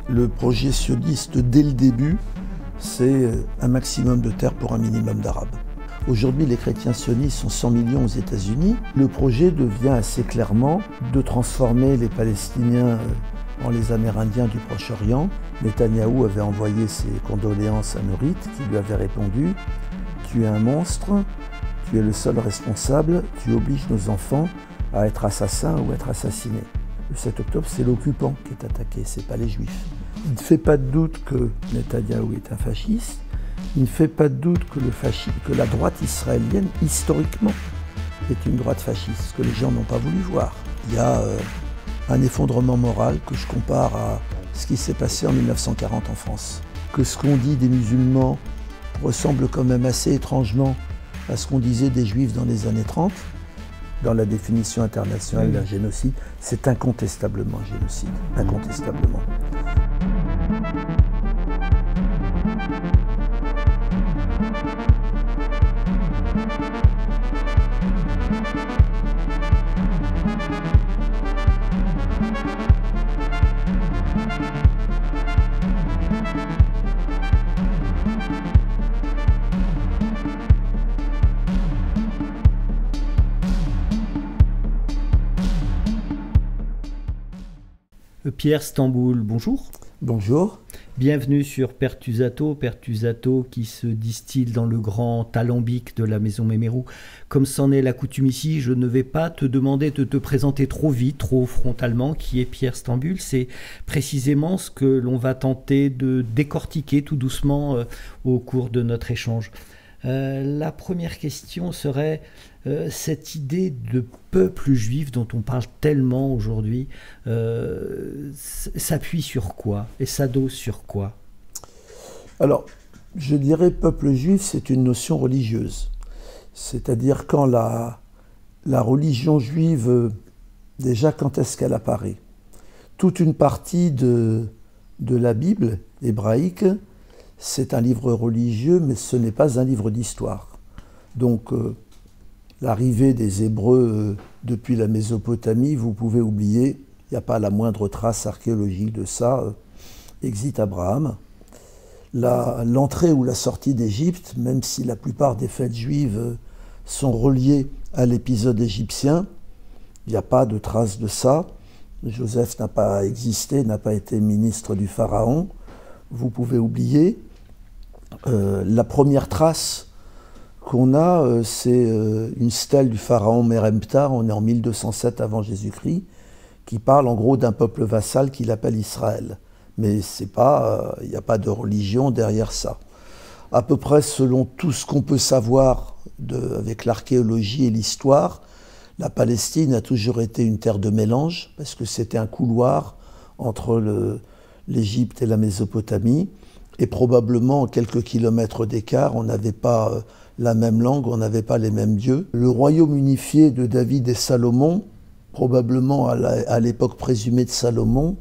Le projet sioniste, dès le début, c'est un maximum de terre pour un minimum d'Arabes. Aujourd'hui, les chrétiens sionistes sont 100 millions aux États-Unis. Le projet devient assez clairement de transformer les Palestiniens en les Amérindiens du Proche-Orient. Netanyahou avait envoyé ses condoléances à Norit, qui lui avait répondu « Tu es un monstre, tu es le seul responsable, tu obliges nos enfants à être assassins ou être assassinés. » Le 7 octobre, c'est l'occupant qui est attaqué, ce n'est pas les Juifs. Il ne fait pas de doute que Netanyahou est un fasciste. Il ne fait pas de doute que la droite israélienne, historiquement, est une droite fasciste, ce que les gens n'ont pas voulu voir. Il y a un effondrement moral que je compare à ce qui s'est passé en 1940 en France. Que ce qu'on dit des musulmans ressemble quand même assez étrangement à ce qu'on disait des Juifs dans les années 30, dans la définition internationale d'un génocide, c'est incontestablement un génocide, incontestablement. Pierre Stamboul, bonjour. Bonjour. Bienvenue sur Pertusato, Pertusato qui se distille dans le grand alambic de la maison Mémérou. Comme c'en est la coutume ici, je ne vais pas te demander de te présenter trop vite, trop frontalement, qui est Pierre Stamboul. C'est précisément ce que l'on va tenter de décortiquer tout doucement au cours de notre échange. La première question serait cette idée de peuple juif dont on parle tellement aujourd'hui, s'appuie sur quoi et s'adosse sur quoi? Alors, je dirais peuple juif, c'est une notion religieuse. C'est-à-dire quand la religion juive, déjà quand est-ce qu'elle apparaît? Toute une partie de la Bible hébraïque, c'est un livre religieux, mais ce n'est pas un livre d'histoire. Donc, l'arrivée des Hébreux depuis la Mésopotamie, vous pouvez oublier, il n'y a pas la moindre trace archéologique de ça. Exit Abraham. L'entrée ou la sortie d'Égypte, même si la plupart des fêtes juives sont reliées à l'épisode égyptien, il n'y a pas de trace de ça. Joseph n'a pas existé, n'a pas été ministre du Pharaon. Vous pouvez oublier. La première trace qu'on a, c'est une stèle du pharaon Meremptar, on est en 1207 avant Jésus-Christ, qui parle en gros d'un peuple vassal qu'il appelle Israël. Mais c'est pas, il n'y a pas de religion derrière ça. À peu près selon tout ce qu'on peut savoir avec l'archéologie et l'histoire, la Palestine a toujours été une terre de mélange, parce que c'était un couloir entre l'Égypte et la Mésopotamie, et probablement en quelques kilomètres d'écart, on n'avait pas la même langue, on n'avait pas les mêmes dieux. Le royaume unifié de David et Salomon, probablement à l'époque présumée de Salomon,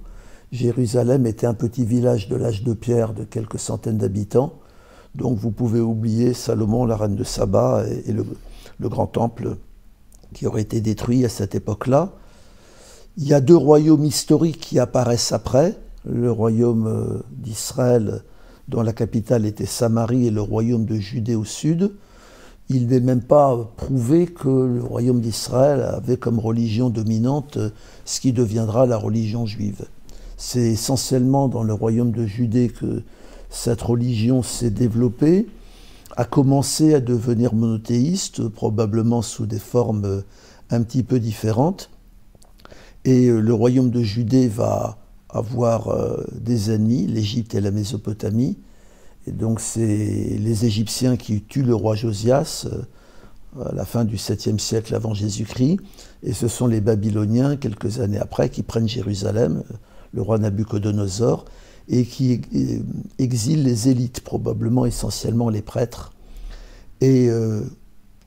Jérusalem était un petit village de l'âge de pierre de quelques centaines d'habitants. Donc vous pouvez oublier Salomon, la reine de Saba, et le grand temple qui aurait été détruit à cette époque-là. Il y a deux royaumes historiques qui apparaissent après, le royaume d'Israël, dont la capitale était Samarie, et le royaume de Judée au sud. Il n'est même pas prouvé que le royaume d'Israël avait comme religion dominante ce qui deviendra la religion juive. C'est essentiellement dans le royaume de Judée que cette religion s'est développée, a commencé à devenir monothéiste, probablement sous des formes un petit peu différentes. Et le royaume de Judée va avoir des ennemis, l'Égypte et la Mésopotamie. Et donc c'est les Égyptiens qui tuent le roi Josias à la fin du 7e siècle avant Jésus-Christ. Et ce sont les Babyloniens, quelques années après, qui prennent Jérusalem, le roi Nabuchodonosor, et qui exilent les élites, probablement essentiellement les prêtres. Et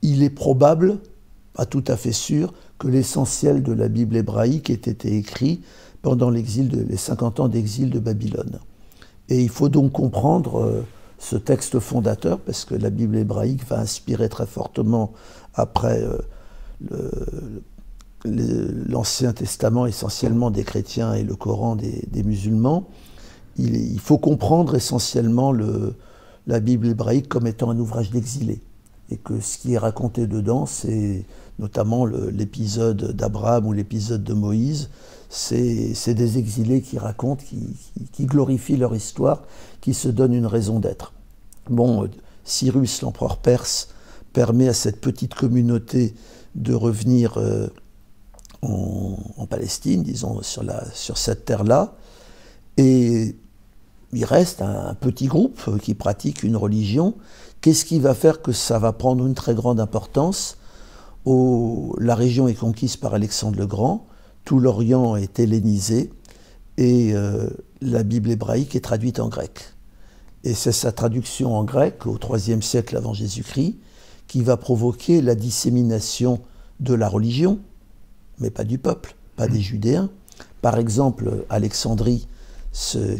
il est probable, pas tout à fait sûr, que l'essentiel de la Bible hébraïque ait été écrit pendant les 50 ans d'exil de Babylone. Et il faut donc comprendre ce texte fondateur, parce que la Bible hébraïque va inspirer très fortement après l'Ancien Testament, essentiellement des chrétiens, et le Coran des musulmans. il faut comprendre essentiellement la Bible hébraïque comme étant un ouvrage d'exilé. Et que ce qui est raconté dedans, c'est notamment l'épisode d'Abraham ou l'épisode de Moïse, c'est des exilés qui racontent, qui glorifient leur histoire, qui se donnent une raison d'être. Bon, Cyrus, l'empereur perse, permet à cette petite communauté de revenir en Palestine, disons, sur cette terre-là, et il reste un petit groupe qui pratique une religion. Qu'est-ce qui va faire que ça va prendre une très grande importance? La région est conquise par Alexandre le Grand, tout l'Orient est hellénisé, et la Bible hébraïque est traduite en grec. Et c'est sa traduction en grec, au IIIe siècle avant Jésus-Christ, qui va provoquer la dissémination de la religion, mais pas du peuple, pas des Judéens. Par exemple, Alexandrie,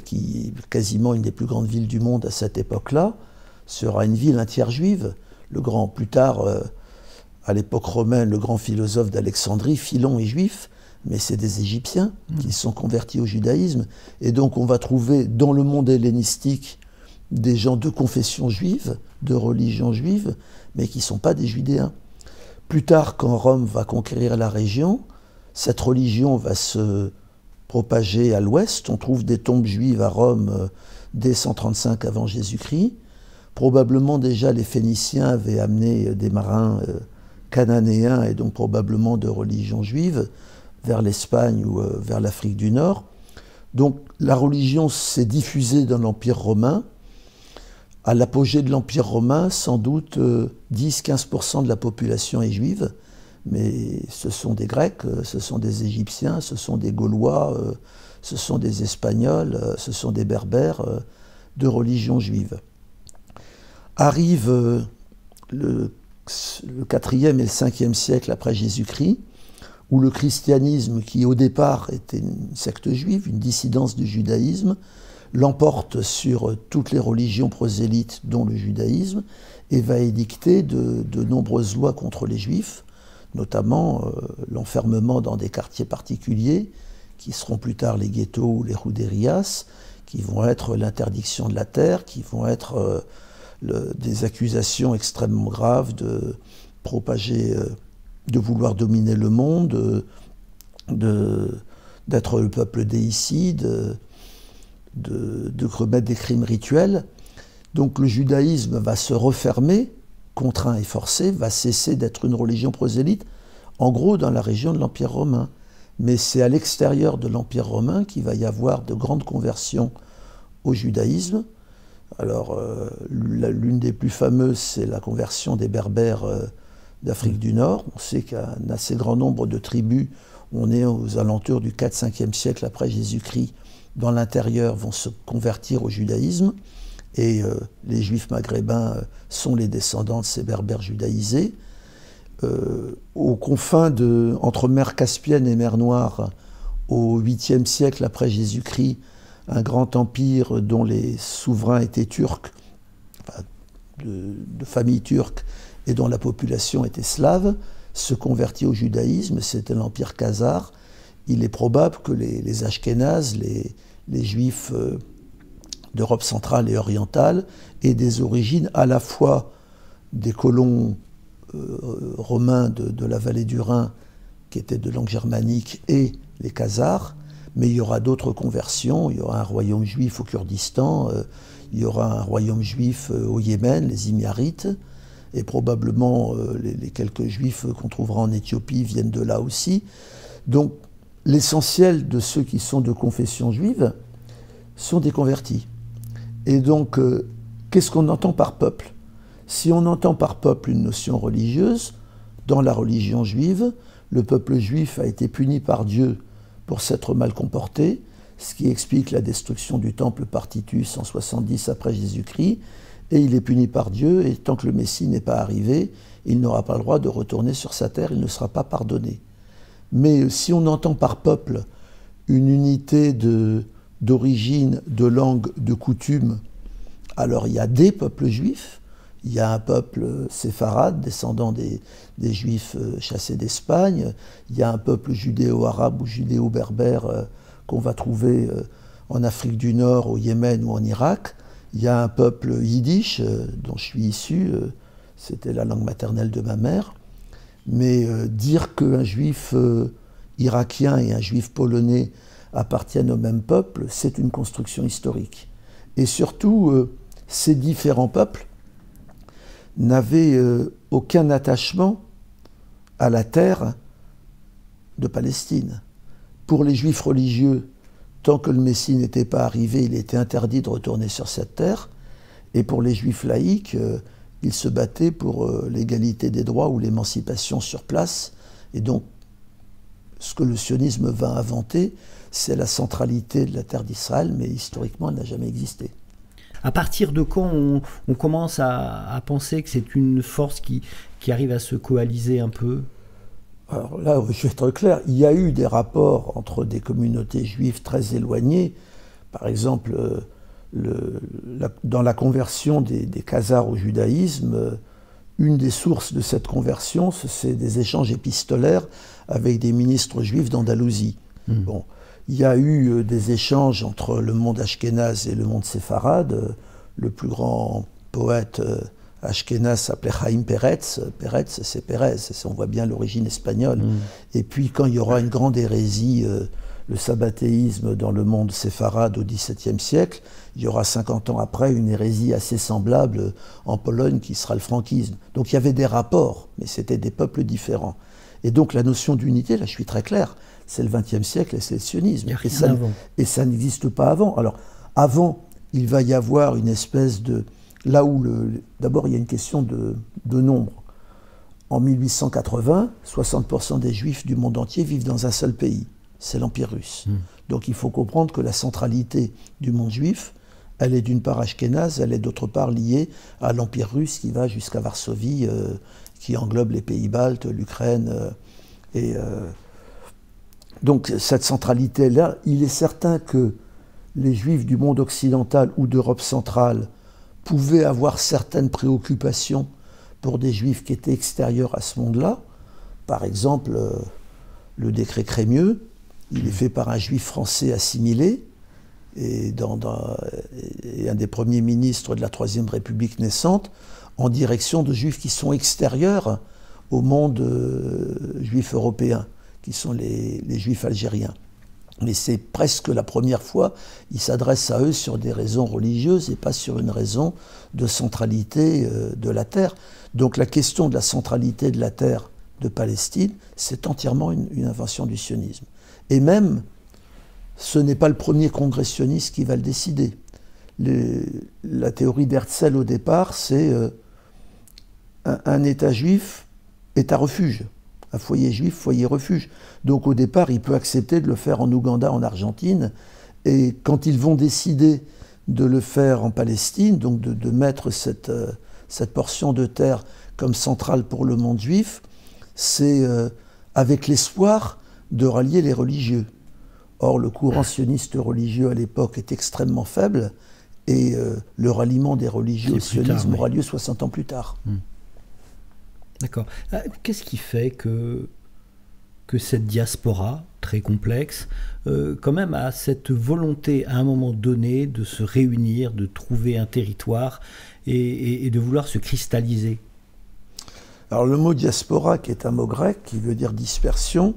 qui est quasiment une des plus grandes villes du monde à cette époque-là, sera une ville entière juive. Plus tard, à l'époque romaine, le grand philosophe d'Alexandrie, Philon, est juif, mais c'est des Égyptiens qui sont convertis au judaïsme. Et donc on va trouver dans le monde hellénistique des gens de confession juive, de religion juive, mais qui ne sont pas des Judéens. Plus tard, quand Rome va conquérir la région, cette religion va se propager à l'ouest. On trouve des tombes juives à Rome dès 135 avant Jésus-Christ. Probablement déjà les Phéniciens avaient amené des marins cananéens et donc probablement de religion juive vers l'Espagne ou vers l'Afrique du Nord. Donc la religion s'est diffusée dans l'Empire romain. À l'apogée de l'Empire romain, sans doute 10-15% de la population est juive, mais ce sont des Grecs, ce sont des Égyptiens, ce sont des Gaulois, ce sont des Espagnols, ce sont des Berbères de religion juive. Arrive le 4e et le 5e siècle après Jésus-Christ, où le christianisme, qui au départ était une secte juive, une dissidence du judaïsme, l'emporte sur toutes les religions prosélytes, dont le judaïsme, et va édicter de nombreuses lois contre les juifs, notamment l'enfermement dans des quartiers particuliers, qui seront plus tard les ghettos ou les rouderias, qui vont être l'interdiction de la terre, qui vont être des accusations extrêmement graves de propager, de vouloir dominer le monde, d'être le peuple déicide, de commettre des crimes rituels. Donc le judaïsme va se refermer, contraint et forcé, va cesser d'être une religion prosélyte, en gros dans la région de l'Empire romain. Mais c'est à l'extérieur de l'Empire romain qu'il va y avoir de grandes conversions au judaïsme. Alors l'une des plus fameuses, c'est la conversion des Berbères d'Afrique du Nord. On sait qu'un assez grand nombre de tribus, on est aux alentours du 4-5e siècle après Jésus-Christ, dans l'intérieur vont se convertir au judaïsme, et les juifs maghrébins sont les descendants de ces berbères judaïsés. Aux confins entre mer Caspienne et mer Noire, au 8e siècle après Jésus-Christ, un grand empire dont les souverains étaient turcs, enfin, de famille turque, et dont la population était slave, se convertit au judaïsme. C'était l'empire khazar. Il est probable que les Ashkénazes, les Juifs d'Europe centrale et orientale, aient des origines à la fois des colons romains de la vallée du Rhin, qui étaient de langue germanique, et les Khazars, mais il y aura d'autres conversions. Il y aura un royaume juif au Kurdistan, il y aura un royaume juif au Yémen, les Himyarites, et probablement les quelques juifs qu'on trouvera en Éthiopie viennent de là aussi. Donc, l'essentiel de ceux qui sont de confession juive sont des convertis. Et donc, qu'est-ce qu'on entend par peuple? Si on entend par peuple une notion religieuse, dans la religion juive, le peuple juif a été puni par Dieu pour s'être mal comporté, ce qui explique la destruction du temple par Titus en 70 après Jésus-Christ, et il est puni par Dieu, et tant que le Messie n'est pas arrivé, il n'aura pas le droit de retourner sur sa terre, il ne sera pas pardonné. Mais si on entend par peuple une unité d'origine, de langue, de coutume, alors il y a des peuples juifs, il y a un peuple séfarade, descendant des juifs chassés d'Espagne, il y a un peuple judéo-arabe ou judéo-berbère qu'on va trouver en Afrique du Nord, au Yémen ou en Irak. Il y a un peuple yiddish, dont je suis issu, c'était la langue maternelle de ma mère. Mais dire qu'un juif irakien et un juif polonais appartiennent au même peuple, c'est une construction historique. Et surtout, ces différents peuples n'avaient aucun attachement à la terre de Palestine. Pour les juifs religieux, tant que le Messie n'était pas arrivé, il était interdit de retourner sur cette terre. Et pour les juifs laïcs, ils se battaient pour l'égalité des droits ou l'émancipation sur place. Et donc, ce que le sionisme va inventer, c'est la centralité de la terre d'Israël, mais historiquement, elle n'a jamais existé. À partir de quand on commence à penser que c'est une force qui arrive à se coaliser un peu? Alors là, je vais être clair, il y a eu des rapports entre des communautés juives très éloignées. Par exemple, dans la conversion des Khazars au judaïsme, une des sources de cette conversion, c'est des échanges épistolaires avec des ministres juifs d'Andalousie. Bon, il y a eu des échanges entre le monde ashkénaze et le monde séfarade. Le plus grand poète ashkénaze s'appelait Chaim Peretz. Peretz, c'est Pérez, on voit bien l'origine espagnole. Et puis quand il y aura une grande hérésie, le sabbatéisme dans le monde séfarade au XVIIe siècle, il y aura 50 ans après une hérésie assez semblable en Pologne qui sera le franquisme. Donc il y avait des rapports, mais c'était des peuples différents. Et donc la notion d'unité, là je suis très clair, c'est le XXe siècle et c'est le sionisme. Et ça n'existe pas avant. Alors avant, il va y avoir une espèce de... Là où, d'abord, il y a une question de nombre. En 1880, 60% des juifs du monde entier vivent dans un seul pays, c'est l'Empire russe. Donc il faut comprendre que la centralité du monde juif, elle est d'une part ashkénaze, elle est d'autre part liée à l'Empire russe qui va jusqu'à Varsovie, qui englobe les pays baltes, l'Ukraine. Donc cette centralité-là, il est certain que les juifs du monde occidental ou d'Europe centrale pouvaient avoir certaines préoccupations pour des juifs qui étaient extérieurs à ce monde-là. Par exemple, le décret Crémieux, il est fait par un juif français assimilé, et un des premiers ministres de la Troisième République naissante, en direction de juifs qui sont extérieurs au monde juif européen, qui sont les juifs algériens. Mais c'est presque la première fois, il s'adresse à eux sur des raisons religieuses et pas sur une raison de centralité de la terre. Donc la question de la centralité de la terre de Palestine, c'est entièrement une invention du sionisme. Et même, ce n'est pas le premier congrès sioniste qui va le décider. La théorie d'Herzl au départ, c'est un État juif, État refuge. Un foyer juif, foyer refuge. Donc au départ, il peut accepter de le faire en Ouganda, en Argentine. Et quand ils vont décider de le faire en Palestine, donc de mettre cette portion de terre comme centrale pour le monde juif, c'est avec l'espoir de rallier les religieux. Or, le courant sioniste religieux à l'époque est extrêmement faible et le ralliement des religieux au sionisme aura lieu 60 ans plus tard. D'accord. Qu'est-ce qui fait que cette diaspora très complexe, quand même, a cette volonté à un moment donné de se réunir, de trouver un territoire et de vouloir se cristalliser? Alors le mot diaspora, qui est un mot grec, qui veut dire dispersion,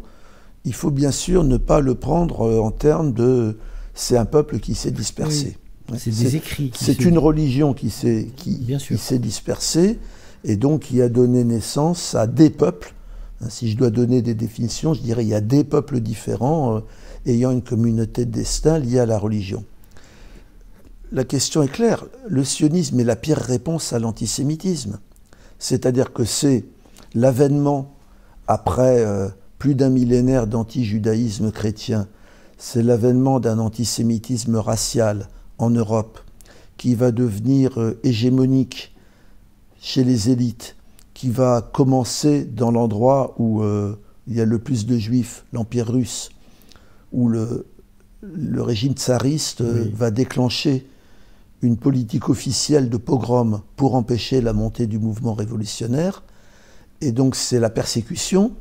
il faut bien sûr ne pas le prendre en termes de « c'est un peuple qui s'est dispersé Oui. ». C'est des écrits. C'est une religion qui s'est dispersée et donc qui a donné naissance à des peuples. Si je dois donner des définitions, je dirais qu'il y a des peuples différents ayant une communauté de destin liée à la religion. La question est claire, le sionisme est la pire réponse à l'antisémitisme. C'est-à-dire que c'est l'avènement, après plus d'un millénaire d'anti-judaïsme chrétien, c'est l'avènement d'un antisémitisme racial en Europe qui va devenir hégémonique chez les élites, qui va commencer dans l'endroit où il y a le plus de juifs, l'Empire russe, où le régime tsariste va déclencher une politique officielle de pogrom pour empêcher la montée du mouvement révolutionnaire. Et donc c'est la persécution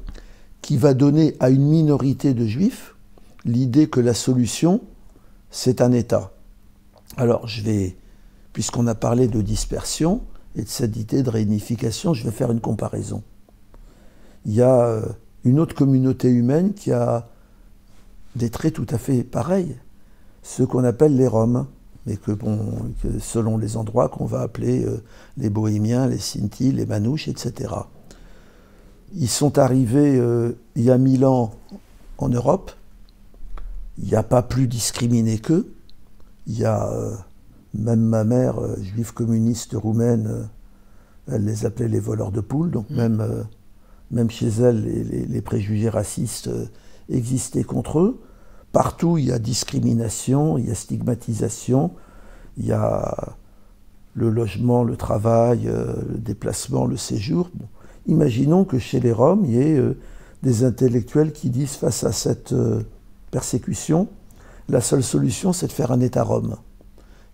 qui va donner à une minorité de juifs l'idée que la solution, c'est un État. Alors, puisqu'on a parlé de dispersion et de cette idée de réunification, je vais faire une comparaison. Il y a une autre communauté humaine qui a des traits tout à fait pareils, ceux qu'on appelle les Roms, mais que selon les endroits qu'on va appeler les Bohémiens, les Sintis, les Manouches, etc. Ils sont arrivés il y a 1000 ans en Europe. Il n'y a pas plus discriminé qu'eux. Il y a même ma mère, juive communiste roumaine, elle les appelait les voleurs de poules, donc même chez elle, les préjugés racistes existaient contre eux. Partout, il y a discrimination, il y a stigmatisation, il y a le logement, le travail, le déplacement, le séjour. Bon. Imaginons que chez les Roms, il y ait des intellectuels qui disent face à cette persécution, la seule solution, c'est de faire un État rome.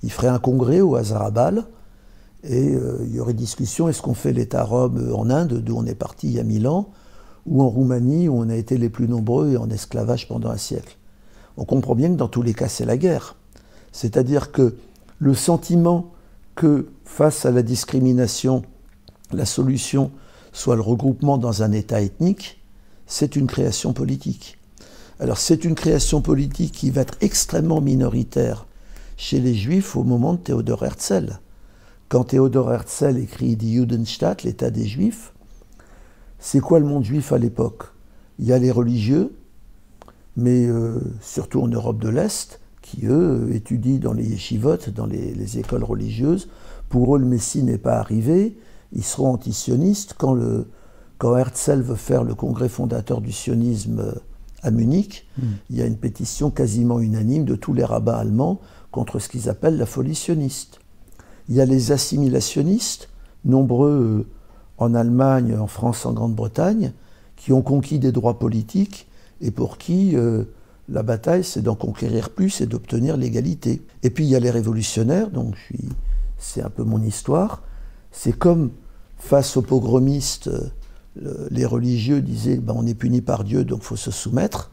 Ils feraient un congrès au Hasarabal et il y aurait discussion, est-ce qu'on fait l'État rome en Inde, d'où on est parti il y a 1000 ans, ou en Roumanie, où on a été les plus nombreux et en esclavage pendant un siècle. On comprend bien que dans tous les cas, c'est la guerre. C'est-à-dire que le sentiment que, face à la discrimination, la solution soit le regroupement dans un État ethnique, c'est une création politique. Alors c'est une création politique qui va être extrêmement minoritaire chez les Juifs au moment de Théodore Herzl. Quand Théodore Herzl écrit Die Judenstaat, l'État des Juifs, c'est quoi le monde juif à l'époque? Il y a les religieux, mais surtout en Europe de l'Est, qui, eux, étudient dans les yeshivot, dans les écoles religieuses. Pour eux, le Messie n'est pas arrivé. Ils seront antisionistes. Quand Herzl veut faire le congrès fondateur du sionisme à Munich, il y a une pétition quasiment unanime de tous les rabbins allemands contre ce qu'ils appellent la folie sioniste. Il y a les assimilationnistes, nombreux en Allemagne, en France, en Grande-Bretagne, qui ont conquis des droits politiques et pour qui la bataille, c'est d'en conquérir plus et d'obtenir l'égalité. Et puis il y a les révolutionnaires, donc c'est un peu mon histoire. C'est comme face aux pogromistes, les religieux disaient on est puni par Dieu, donc il faut se soumettre.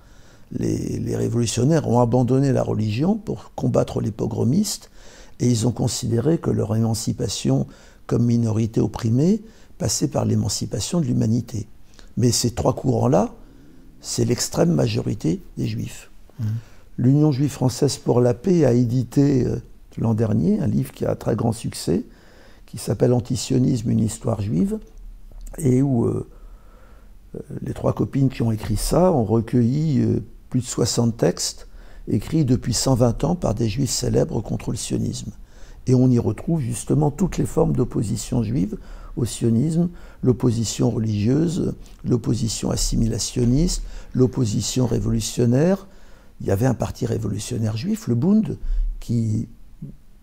Les révolutionnaires ont abandonné la religion pour combattre les pogromistes et ils ont considéré que leur émancipation comme minorité opprimée passait par l'émancipation de l'humanité. Mais ces trois courants-là, c'est l'extrême majorité des Juifs. L'Union juive française pour la paix a édité l'an dernier un livre qui a un très grand succès, qui s'appelle Antisionisme, une histoire juive, et où les trois copines qui ont écrit ça ont recueilli plus de 60 textes écrits depuis 120 ans par des juifs célèbres contre le sionisme. Et on y retrouve justement toutes les formes d'opposition juive au sionisme, l'opposition religieuse, l'opposition assimilationniste, l'opposition révolutionnaire. Il y avait un parti révolutionnaire juif, le Bund, qui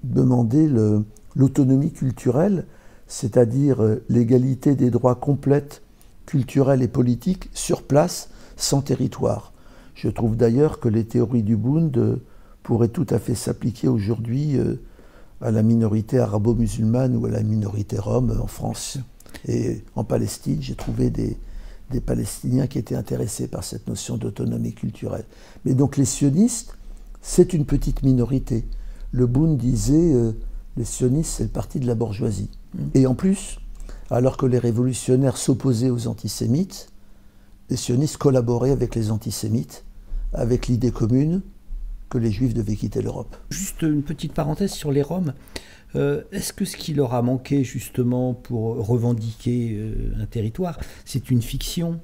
demandait l'autonomie culturelle, c'est-à-dire l'égalité des droits complètes culturels et politiques sur place, sans territoire. Je trouve d'ailleurs que les théories du Bund pourraient tout à fait s'appliquer aujourd'hui à la minorité arabo-musulmane ou à la minorité rome en France. Et en Palestine, j'ai trouvé des Palestiniens qui étaient intéressés par cette notion d'autonomie culturelle. Mais donc les sionistes, c'est une petite minorité. Le Bund disait les sionistes, c'est le parti de la bourgeoisie. Et en plus, alors que les révolutionnaires s'opposaient aux antisémites, les sionistes collaboraient avec les antisémites, avec l'idée commune que les Juifs devaient quitter l'Europe. Juste une petite parenthèse sur les Roms. Est-ce que ce qui leur a manqué justement pour revendiquer un territoire, c'est une fiction?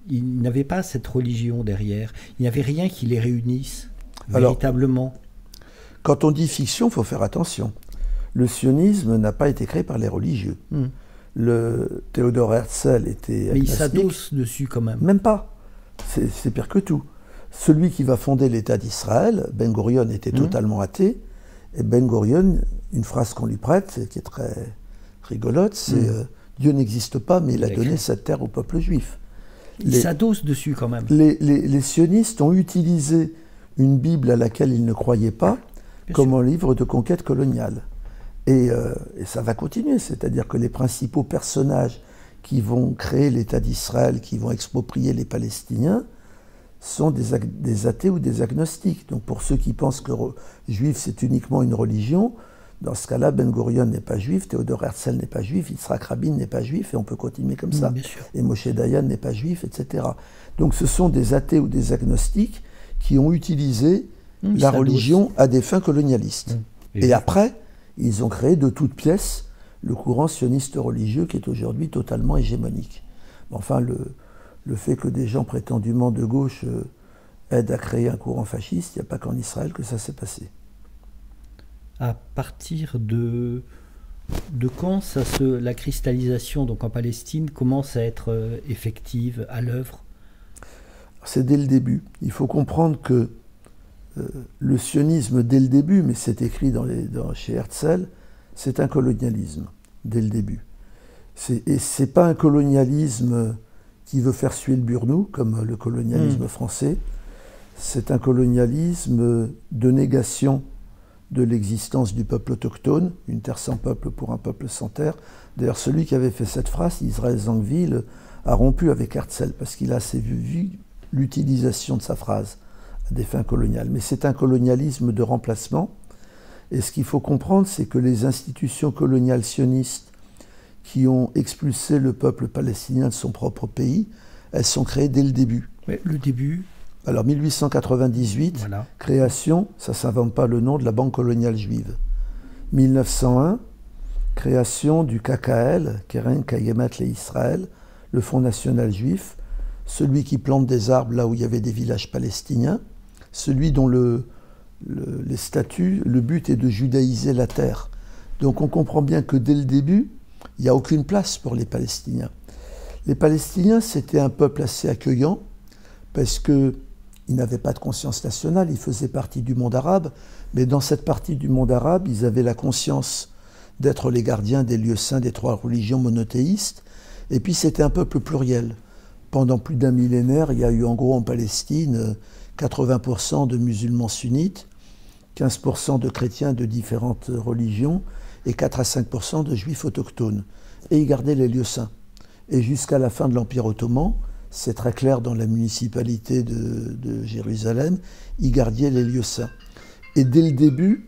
Ils n'avaient pas cette religion derrière. Il n'y avait rien qui les réunisse véritablement. Quand on dit fiction, il faut faire attention. Le sionisme n'a pas été créé par les religieux. Le Théodore Herzl était agnostique. Mais il s'adosse dessus quand même. Même pas. C'est pire que tout. Celui qui va fonder l'État d'Israël, Ben Gurion, était totalement athée. Et Ben Gurion, une phrase qu'on lui prête, qui est très rigolote, c'est Dieu n'existe pas, mais il a donné cette terre au peuple juif. Il s'adosse dessus quand même. Les sionistes ont utilisé une Bible à laquelle ils ne croyaient pas comme un livre de conquête coloniale. Et ça va continuer, c'est-à-dire que les principaux personnages qui vont créer l'État d'Israël, qui vont exproprier les Palestiniens, sont des athées ou des agnostiques. Donc pour ceux qui pensent que juif c'est uniquement une religion, dans ce cas-là, Ben Gurion n'est pas juif, Théodore Herzl n'est pas juif, Yitzhak Rabin n'est pas juif, et on peut continuer comme ça. Et Moshe Dayan n'est pas juif, etc. Donc ce sont des athées ou des agnostiques qui ont utilisé la religion à des fins colonialistes. Et après, ils ont créé de toutes pièces le courant sioniste religieux qui est aujourd'hui totalement hégémonique. Enfin, le fait que des gens prétendument de gauche aident à créer un courant fasciste, il n'y a pas qu'en Israël que ça s'est passé. À partir de quand la cristallisation donc en Palestine commence à être effective, à l'œuvre? C'est dès le début. Il faut comprendre que le sionisme, dès le début, mais c'est écrit chez Herzl, c'est un colonialisme, dès le début. Et ce n'est pas un colonialisme qui veut faire suer le burnou, comme le colonialisme français. C'est un colonialisme de négation de l'existence du peuple autochtone, une terre sans peuple pour un peuple sans terre. D'ailleurs, celui qui avait fait cette phrase, Israël Zangwill, a rompu avec Herzl, parce qu'il a assez vu l'utilisation de sa phrase à des fins coloniales. Mais c'est un colonialisme de remplacement. Et ce qu'il faut comprendre, c'est que les institutions coloniales sionistes qui ont expulsé le peuple palestinien de son propre pays, elles sont créées dès le début. Mais le début... Alors 1898, création, ça ne s'invente pas le nom, de la Banque coloniale juive. 1901, création du KKL, Keren Kayemet le Israël, le Fonds national juif, celui qui plante des arbres là où il y avait des villages palestiniens, celui dont les statuts, le but est de judaïser la terre. Donc on comprend bien que dès le début, il n'y a aucune place pour les Palestiniens. Les Palestiniens, c'était un peuple assez accueillant, parce qu'ils n'avaient pas de conscience nationale, ils faisaient partie du monde arabe, mais dans cette partie du monde arabe, ils avaient la conscience d'être les gardiens des lieux saints des trois religions monothéistes, et puis c'était un peuple pluriel. Pendant plus d'un millénaire, il y a eu en gros en Palestine 80% de musulmans sunnites, 15% de chrétiens de différentes religions, et 4 à 5% de juifs autochtones. Et ils gardaient les lieux saints. Et jusqu'à la fin de l'Empire ottoman, c'est très clair dans la municipalité de Jérusalem, ils gardaient les lieux saints. Et dès le début,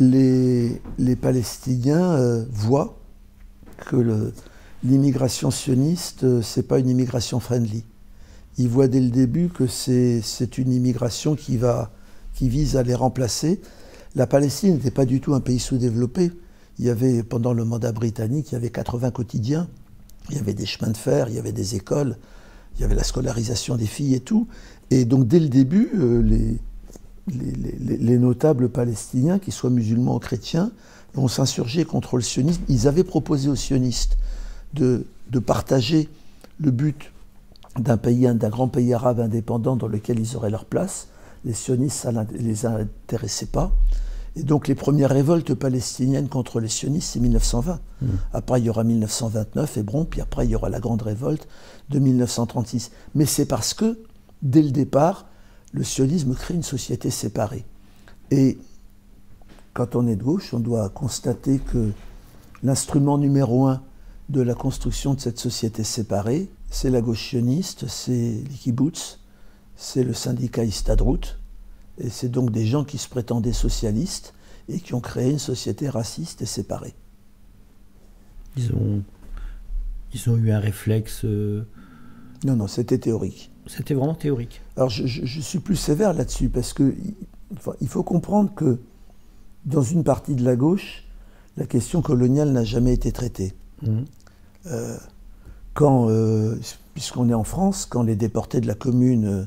les Palestiniens voient que l'immigration sioniste, c'est pas une immigration friendly. Ils voient dès le début que c'est une immigration qui vise à les remplacer. La Palestine n'était pas du tout un pays sous-développé. Il y avait, pendant le mandat britannique, il y avait 80 quotidiens, il y avait des chemins de fer, il y avait des écoles, il y avait la scolarisation des filles et tout. Et donc dès le début, les notables palestiniens, qu'ils soient musulmans ou chrétiens, vont s'insurger contre le sionisme. Ils avaient proposé aux sionistes de partager le but d'un grand pays arabe indépendant dans lequel ils auraient leur place. Les sionistes, ça ne les intéressait pas. Et donc les premières révoltes palestiniennes contre les sionistes, c'est 1920. Après, il y aura 1929, Hébron, puis après, il y aura la grande révolte de 1936. Mais c'est parce que, dès le départ, le sionisme crée une société séparée. Et quand on est de gauche, on doit constater que l'instrument numéro 1 de la construction de cette société séparée, c'est la gauche sioniste, c'est les kibbutz, c'est le syndicat Histadrut, et c'est donc des gens qui se prétendaient socialistes et qui ont créé une société raciste et séparée. Ils ont eu un réflexe... Non, c'était théorique. C'était vraiment théorique. Alors je suis plus sévère là-dessus, parce que il faut comprendre que dans une partie de la gauche, la question coloniale n'a jamais été traitée. Puisqu'on est en France, quand les déportés de la Commune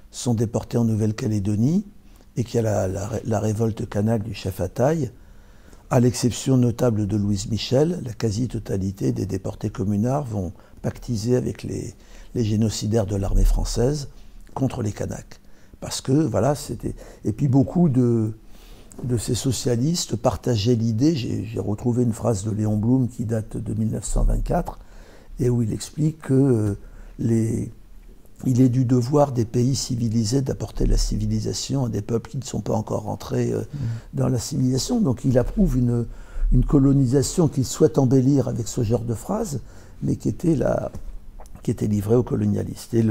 sont déportés en Nouvelle-Calédonie et qu'il y a la révolte kanak du chef Ataï, à l'exception notable de Louise Michel, la quasi-totalité des déportés communards vont pactiser avec les génocidaires de l'armée française contre les Kanaks. Parce que, voilà, c'était... Et puis beaucoup de ces socialistes partageaient l'idée, j'ai retrouvé une phrase de Léon Blum qui date de 1924, et où il explique que il est du devoir des pays civilisés d'apporter la civilisation à des peuples qui ne sont pas encore rentrés dans la civilisation. Donc il approuve une colonisation qu'il souhaite embellir avec ce genre de phrase, mais qui était livrée aux colonialistes. Et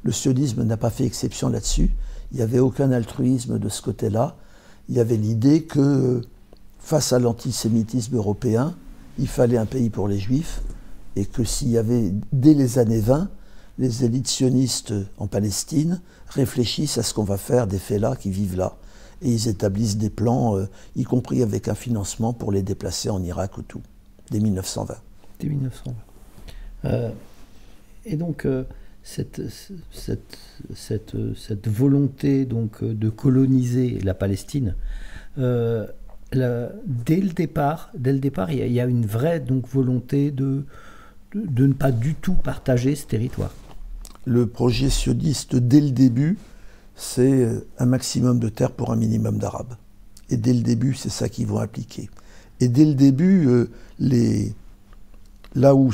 Le sionisme n'a pas fait exception là-dessus. Il n'y avait aucun altruisme de ce côté-là. Il y avait l'idée que, face à l'antisémitisme européen, il fallait un pays pour les Juifs, et que s'il y avait, dès les années 20, les élites sionistes en Palestine réfléchissent à ce qu'on va faire des fellahs qui vivent là. Et ils établissent des plans, y compris avec un financement pour les déplacer en Irak ou tout, dès 1920. Dès 1920. Et donc, cette volonté donc, de coloniser la Palestine, dès le départ, il y a une vraie donc, volonté de ne pas du tout partager ce territoire. Le projet sioniste, dès le début, c'est un maximum de terre pour un minimum d'Arabes. Et dès le début, c'est ça qu'ils vont appliquer. Et dès le début, là où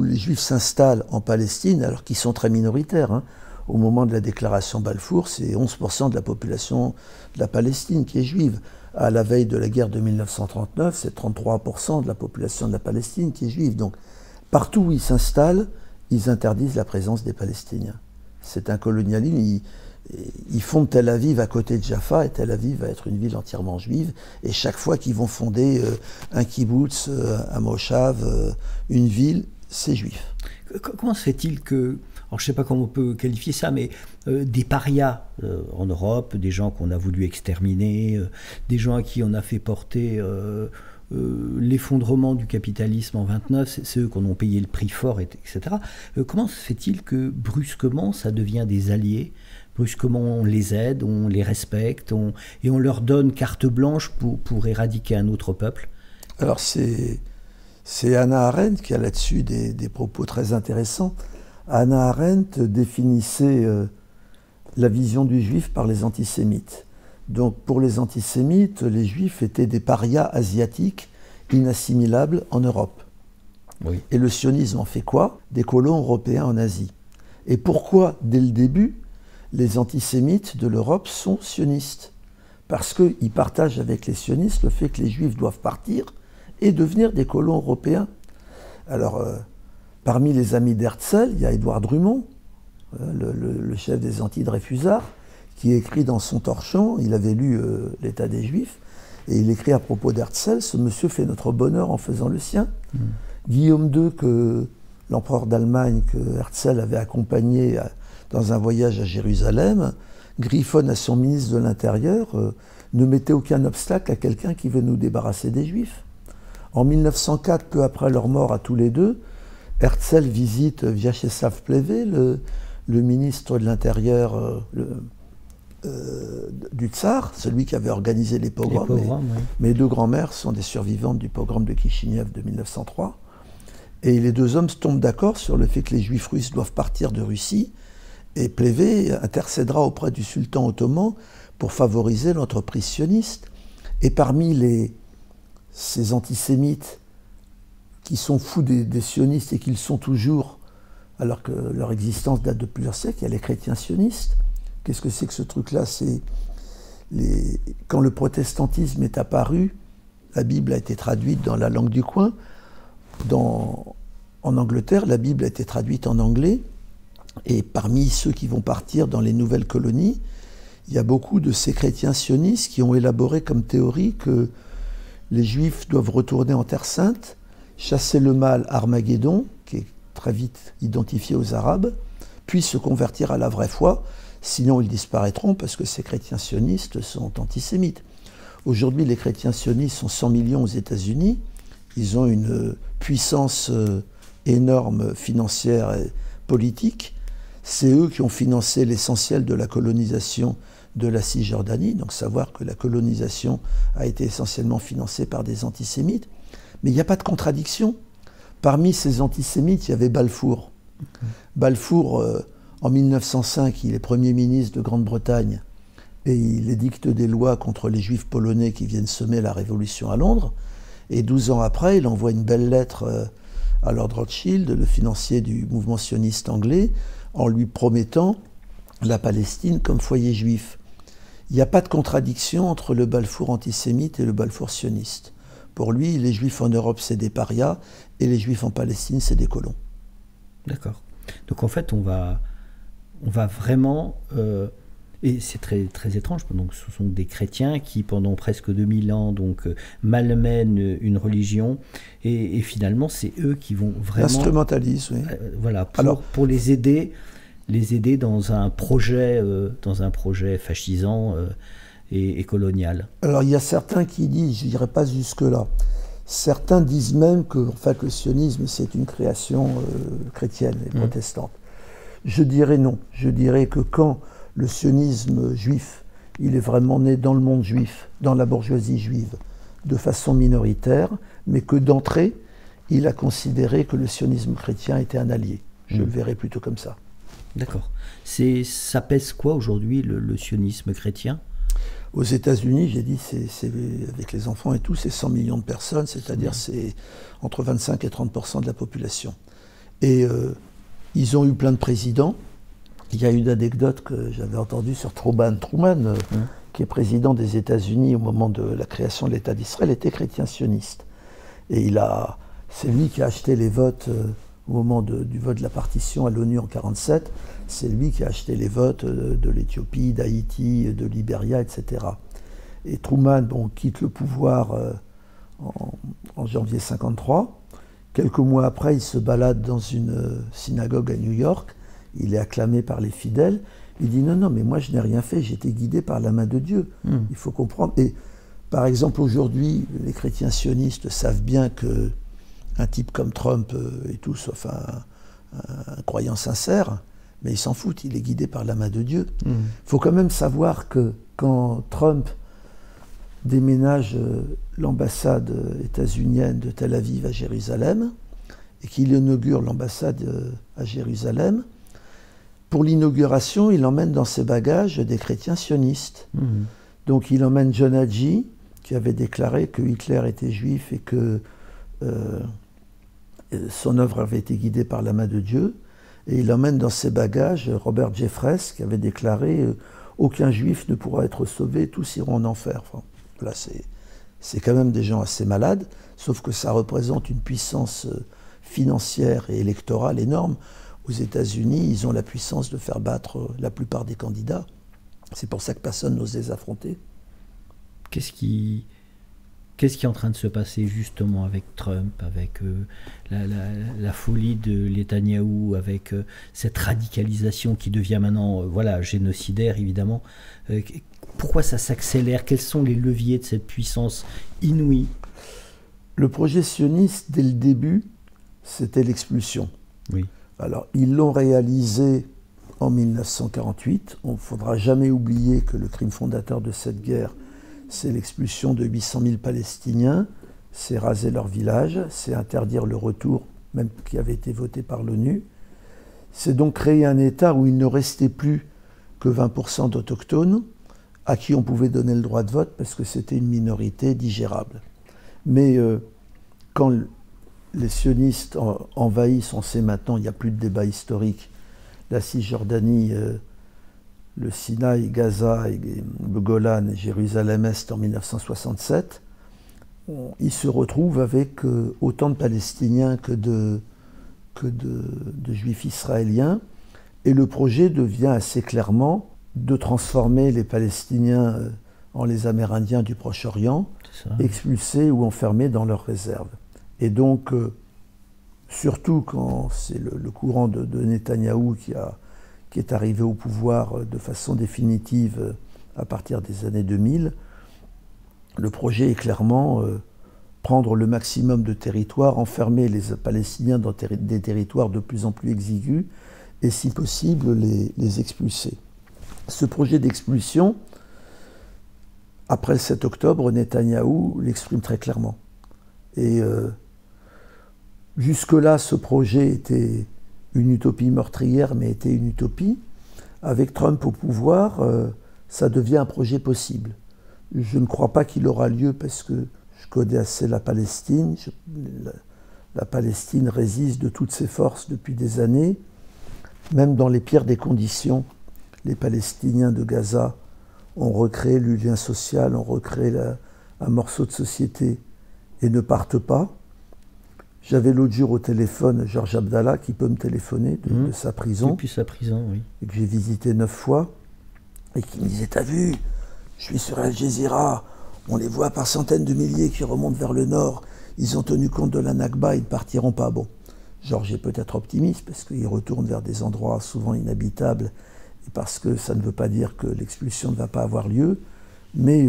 les Juifs s'installent en Palestine, alors qu'ils sont très minoritaires, hein, au moment de la déclaration Balfour, c'est 11% de la population de la Palestine qui est juive. À la veille de la guerre de 1939, c'est 33% de la population de la Palestine qui est juive. Donc, partout où ils s'installent, ils interdisent la présence des Palestiniens. C'est un colonialisme. Ils fondent Tel Aviv à côté de Jaffa, et Tel Aviv va être une ville entièrement juive. Et chaque fois qu'ils vont fonder un kibbutz, un moshav, une ville, c'est juif. Comment se fait-il que, alors je ne sais pas comment on peut qualifier ça, mais des parias en Europe, des gens qu'on a voulu exterminer, des gens à qui on a fait porter l'effondrement du capitalisme en 29, c'est eux qui en ont payé le prix fort, etc. Comment se fait-il que brusquement ça devient des alliés? Brusquement, on les aide, on les respecte, et on leur donne carte blanche pour éradiquer un autre peuple? Alors c'est Hannah Arendt qui a là-dessus des propos très intéressants. Hannah Arendt définissait la vision du juif par les antisémites. Donc pour les antisémites, les juifs étaient des parias asiatiques inassimilables en Europe. Oui. Et le sionisme en fait quoi? Des colons européens en Asie. Et pourquoi, dès le début, les antisémites de l'Europe sont sionistes? Parce qu'ils partagent avec les sionistes le fait que les juifs doivent partir et devenir des colons européens. Alors, parmi les amis d'Herzl, il y a Édouard Drummond, le chef des Antidreyfusards, qui écrit dans son torchon, il avait lu l'État des Juifs, et il écrit à propos d'Herzl, ce monsieur fait notre bonheur en faisant le sien. Guillaume II, l'empereur d'Allemagne, que Herzl avait accompagné dans un voyage à Jérusalem, griffonne à son ministre de l'Intérieur, ne mettez aucun obstacle à quelqu'un qui veut nous débarrasser des Juifs. En 1904, peu après leur mort à tous les deux, Herzl visite Vyacheslav Plehve, le ministre de l'Intérieur du Tsar, celui qui avait organisé les pogroms. Oui. Mes deux grands-mères sont des survivantes du pogrom de Kishinev de 1903. Et les deux hommes tombent d'accord sur le fait que les Juifs russes doivent partir de Russie. Et Plehve intercédera auprès du sultan ottoman pour favoriser l'entreprise sioniste. Et parmi ces antisémites qui sont fous des sionistes et qui le sont toujours, alors que leur existence date de plusieurs siècles, il y a les chrétiens sionistes. Qu'est-ce que c'est que ce truc-là? Quand le protestantisme est apparu, la Bible a été traduite dans la langue du coin. En Angleterre, la Bible a été traduite en anglais. Et parmi ceux qui vont partir dans les nouvelles colonies, il y a beaucoup de ces chrétiens sionistes qui ont élaboré comme théorie que les Juifs doivent retourner en Terre Sainte, chasser le mal Armageddon, qui est très vite identifié aux Arabes, puis se convertir à la vraie foi, sinon ils disparaîtront parce que ces chrétiens sionistes sont antisémites. Aujourd'hui, les chrétiens sionistes sont 100 millions aux États-Unis, ils ont une puissance énorme financière et politique. C'est eux qui ont financé l'essentiel de la colonisation de la Cisjordanie, donc savoir que la colonisation a été essentiellement financée par des antisémites. Mais il n'y a pas de contradiction. Parmi ces antisémites, il y avait Balfour. Balfour, en 1905, il est Premier ministre de Grande-Bretagne et il édicte des lois contre les Juifs polonais qui viennent semer la révolution à Londres. Et 12 ans après, il envoie une belle lettre à Lord Rothschild, le financier du mouvement sioniste anglais, en lui promettant la Palestine comme foyer juif. Il n'y a pas de contradiction entre le Balfour antisémite et le Balfour sioniste. Pour lui, les Juifs en Europe, c'est des parias, et les Juifs en Palestine, c'est des colons. D'accord. Donc en fait, on va on va vraiment... et c'est très, très étrange, donc ce sont des chrétiens qui, pendant presque 2000 ans, donc, malmènent une religion, et finalement, c'est eux qui vont vraiment... Instrumentalisent, oui. Voilà, pour les aider dans un projet fascisant et colonial. Alors, il y a certains qui disent, je n'irai pas jusque-là, certains disent même que en fait, le sionisme, c'est une création chrétienne et protestante. Je dirais non. Je dirais que quand le sionisme juif, il est vraiment né dans le monde juif, dans la bourgeoisie juive, de façon minoritaire, mais que d'entrée, il a considéré que le sionisme chrétien était un allié. Je le verrais plutôt comme ça. D'accord. Ça pèse quoi aujourd'hui, le sionisme chrétien ? Aux États-Unis, j'ai dit, c'est avec les enfants et tout, c'est 100 millions de personnes, c'est-à-dire c'est entre 25 et 30% de la population. Et ils ont eu plein de présidents. Il y a une anecdote que j'avais entendue sur Truman, qui est président des États-Unis au moment de la création de l'État d'Israël, était chrétien sioniste. Et c'est lui qui a acheté les votes au moment du vote de la partition à l'ONU en 1947. C'est lui qui a acheté les votes de l'Éthiopie, d'Haïti, de Libéria, etc. Et Truman quitte le pouvoir en janvier 1953. Quelques mois après, il se balade dans une synagogue à New York. Il est acclamé par les fidèles. Il dit non, mais moi je n'ai rien fait, j'ai été guidé par la main de Dieu. Il faut comprendre. Et par exemple, aujourd'hui, les chrétiens sionistes savent bien qu'un type comme Trump est tout sauf un croyant sincère, mais ils s'en foutent, il est guidé par la main de Dieu. Il faut quand même savoir que quand Trump déménage l'ambassade états-unienne de Tel Aviv à Jérusalem et qu'il inaugure l'ambassade à Jérusalem, pour l'inauguration, il emmène dans ses bagages des chrétiens sionistes. Donc il emmène John Hagee, qui avait déclaré que Hitler était juif et que son œuvre avait été guidée par la main de Dieu. Et il emmène dans ses bagages Robert Jeffress, qui avait déclaré aucun juif ne pourra être sauvé, tous iront en enfer. Enfin, là, c'est quand même des gens assez malades, sauf que ça représente une puissance financière et électorale énorme. Aux États-Unis, ils ont la puissance de faire battre la plupart des candidats. C'est pour ça que personne n'ose les affronter. Qu'est-ce qui est en train de se passer justement avec Trump, avec la folie de Netanyahou, avec cette radicalisation qui devient maintenant génocidaire évidemment. Pourquoi ça s'accélère? Quels sont les leviers de cette puissance inouïe? Le projet sioniste, dès le début, c'était l'expulsion. Oui. Alors, ils l'ont réalisé en 1948. On ne faudra jamais oublier que le crime fondateur de cette guerre, c'est l'expulsion de 800 000 Palestiniens, c'est raser leur village, c'est interdire le retour, même qui avait été voté par l'ONU. C'est donc créer un État où il ne restait plus que 20% d'autochtones à qui on pouvait donner le droit de vote parce que c'était une minorité digérable. Mais quand les sionistes envahissent, on sait maintenant, il n'y a plus de débat historique, la Cisjordanie, le Sinaï, Gaza, et le Golan et Jérusalem-Est en 1967, ils se retrouvent avec autant de Palestiniens que de Juifs israéliens, et le projet devient assez clairement de transformer les Palestiniens en les Amérindiens du Proche-Orient, expulsés ou enfermés dans leurs réserves. Et donc, surtout quand c'est le courant de Netanyahou qui est arrivé au pouvoir de façon définitive à partir des années 2000, le projet est clairement prendre le maximum de territoires, enfermer les Palestiniens dans des territoires de plus en plus exigus et si possible les expulser. Ce projet d'expulsion, après le 7 octobre, Netanyahou l'exprime très clairement. Et jusque-là, ce projet était une utopie meurtrière, mais était une utopie. Avec Trump au pouvoir, ça devient un projet possible. Je ne crois pas qu'il aura lieu parce que je connais assez la Palestine. La Palestine résiste de toutes ses forces depuis des années. Même dans les pires des conditions, les Palestiniens de Gaza ont recréé le lien social, ont recréé un morceau de société et ne partent pas. J'avais l'autre jour au téléphone Georges Abdallah qui peut me téléphoner de sa prison. Depuis sa prison, oui. Et que j'ai visité 9 fois. Et qui me disait, t'as vu, je suis sur Al Jazeera, on les voit par centaines de milliers qui remontent vers le nord. Ils ont tenu compte de la Nakba, ils ne partiront pas. Bon, Georges est peut-être optimiste parce qu'il retourne vers des endroits souvent inhabitables et parce que ça ne veut pas dire que l'expulsion ne va pas avoir lieu. Mais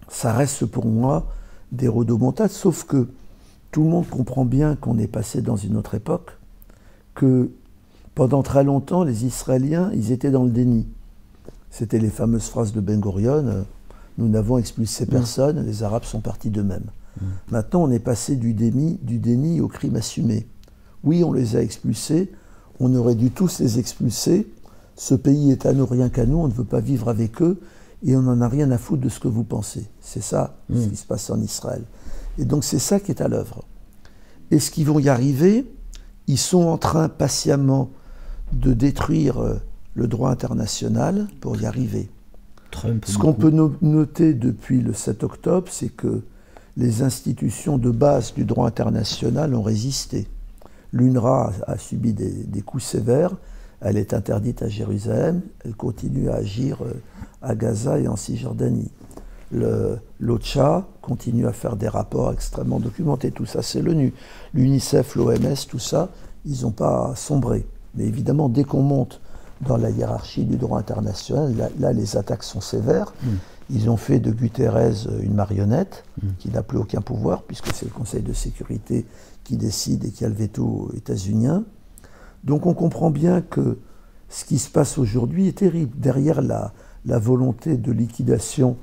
ça reste pour moi des rodomontades, sauf que tout le monde comprend bien qu'on est passé dans une autre époque, que pendant très longtemps, les Israéliens, ils étaient dans le déni. C'était les fameuses phrases de Ben Gurion, nous n'avons expulsé personne, les Arabes sont partis d'eux-mêmes. Maintenant, on est passé du déni au crime assumé. Oui, on les a expulsés, on aurait dû tous les expulser, ce pays est à nous, rien qu'à nous, on ne veut pas vivre avec eux, et on n'en a rien à foutre de ce que vous pensez. C'est ça ce qui se passe en Israël. Et donc c'est ça qui est à l'œuvre. Est-ce qu'ils vont y arriver? Ils sont en train patiemment de détruire le droit international pour y arriver. Ce qu'on peut noter depuis le 7 octobre, c'est que les institutions de base du droit international ont résisté. L'UNRWA a subi des coups sévères, elle est interdite à Jérusalem, elle continue à agir à Gaza et en Cisjordanie. L'OCHA continue à faire des rapports extrêmement documentés, tout ça c'est l'ONU. L'UNICEF, l'OMS, tout ça, ils n'ont pas sombré. Mais évidemment, dès qu'on monte dans la hiérarchie du droit international, là les attaques sont sévères. Ils ont fait de Guterres une marionnette qui n'a plus aucun pouvoir, puisque c'est le Conseil de sécurité qui décide et qui a le veto états-unien. Donc on comprend bien que ce qui se passe aujourd'hui est terrible. Derrière la volonté de liquidation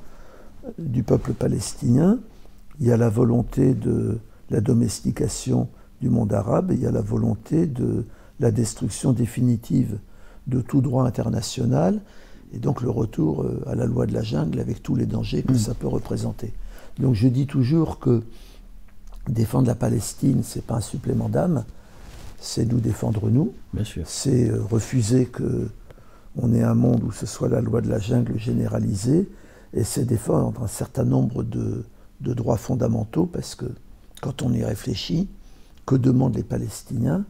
du peuple palestinien, il y a la volonté de la domestication du monde arabe, et il y a la volonté de la destruction définitive de tout droit international, et donc le retour à la loi de la jungle avec tous les dangers que ça peut représenter. Donc je dis toujours que défendre la Palestine, ce n'est pas un supplément d'âme, c'est nous défendre nous. Bien sûr. C'est refuser qu'on ait un monde où ce soit la loi de la jungle généralisée, et c'est défendre un certain nombre de droits fondamentaux, parce que quand on y réfléchit, que demandent les Palestiniens?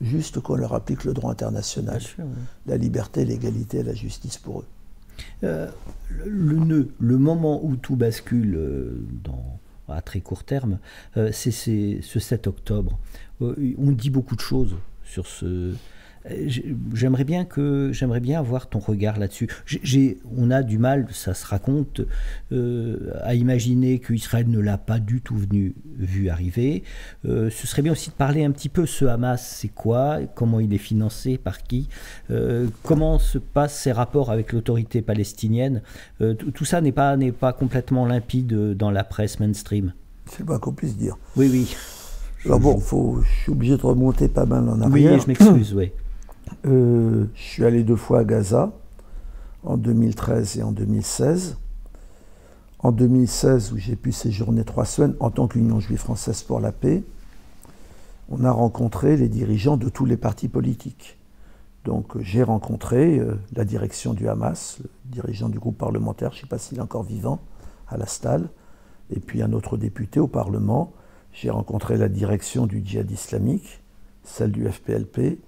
Juste qu'on leur applique le droit international, sûr, oui. La liberté, l'égalité et la justice pour eux. Le moment où tout bascule à très court terme, c'est ce 7 octobre. On dit beaucoup de choses sur ce... J'aimerais bien avoir ton regard là-dessus. On a du mal, ça se raconte, à imaginer qu'Israël ne l'a pas du tout vu arriver. Ce serait bien aussi de parler un petit peu, ce Hamas, c'est quoi? Comment il est financé? Par qui? Comment se passent ses rapports avec l'autorité palestinienne? Tout ça n'est pas complètement limpide dans la presse mainstream. C'est le moins qu'on puisse dire. Oui, oui. Alors bon, je suis obligé de remonter pas mal en arrière. Oui, je m'excuse, oui. Je suis allé 2 fois à Gaza, en 2013 et en 2016. En 2016, où j'ai pu séjourner 3 semaines en tant qu'Union juive française pour la paix, on a rencontré les dirigeants de tous les partis politiques. Donc j'ai rencontré la direction du Hamas, le dirigeant du groupe parlementaire, je ne sais pas s'il est encore vivant, à la Stahl, et puis un autre député au Parlement. J'ai rencontré la direction du djihad islamique, celle du FPLP.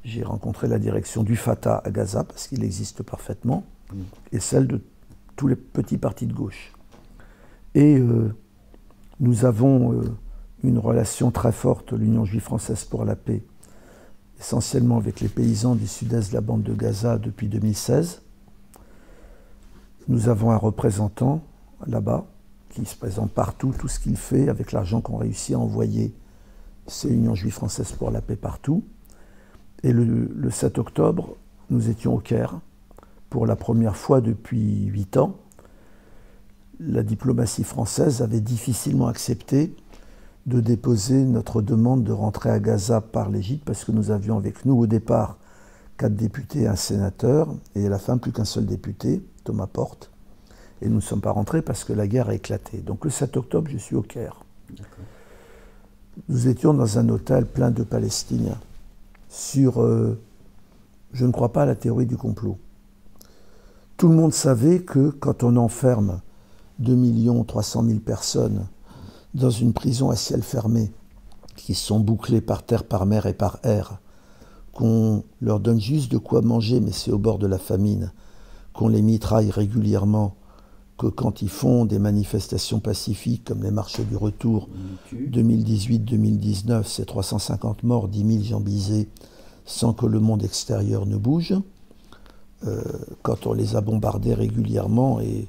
J'ai rencontré la direction du Fatah à Gaza, parce qu'il existe parfaitement, et celle de tous les petits partis de gauche. Et nous avons une relation très forte, l'Union juive française pour la paix, essentiellement avec les paysans du sud-est de la bande de Gaza depuis 2016. Nous avons un représentant là-bas, qui se présente partout, tout ce qu'il fait, avec l'argent qu'on réussit à envoyer, c'est l'Union juive française pour la paix partout. Et le 7 octobre, nous étions au Caire, pour la première fois depuis 8 ans. La diplomatie française avait difficilement accepté de déposer notre demande de rentrer à Gaza par l'Égypte, parce que nous avions avec nous au départ 4 députés et un sénateur, et à la fin plus qu'un seul député, Thomas Porte. Et nous ne sommes pas rentrés parce que la guerre a éclaté. Donc le 7 octobre, je suis au Caire. Nous étions dans un hôtel plein de Palestiniens. Je ne crois pas à la théorie du complot. Tout le monde savait que quand on enferme 2 300 000 personnes dans une prison à ciel fermé, qui sont bouclés par terre, par mer et par air, qu'on leur donne juste de quoi manger, mais c'est au bord de la famine, qu'on les mitraille régulièrement, que quand ils font des manifestations pacifiques comme les marches du retour 2018-2019, c'est 350 morts, 10 000 gens bisés, sans que le monde extérieur ne bouge. Quand on les a bombardés régulièrement, et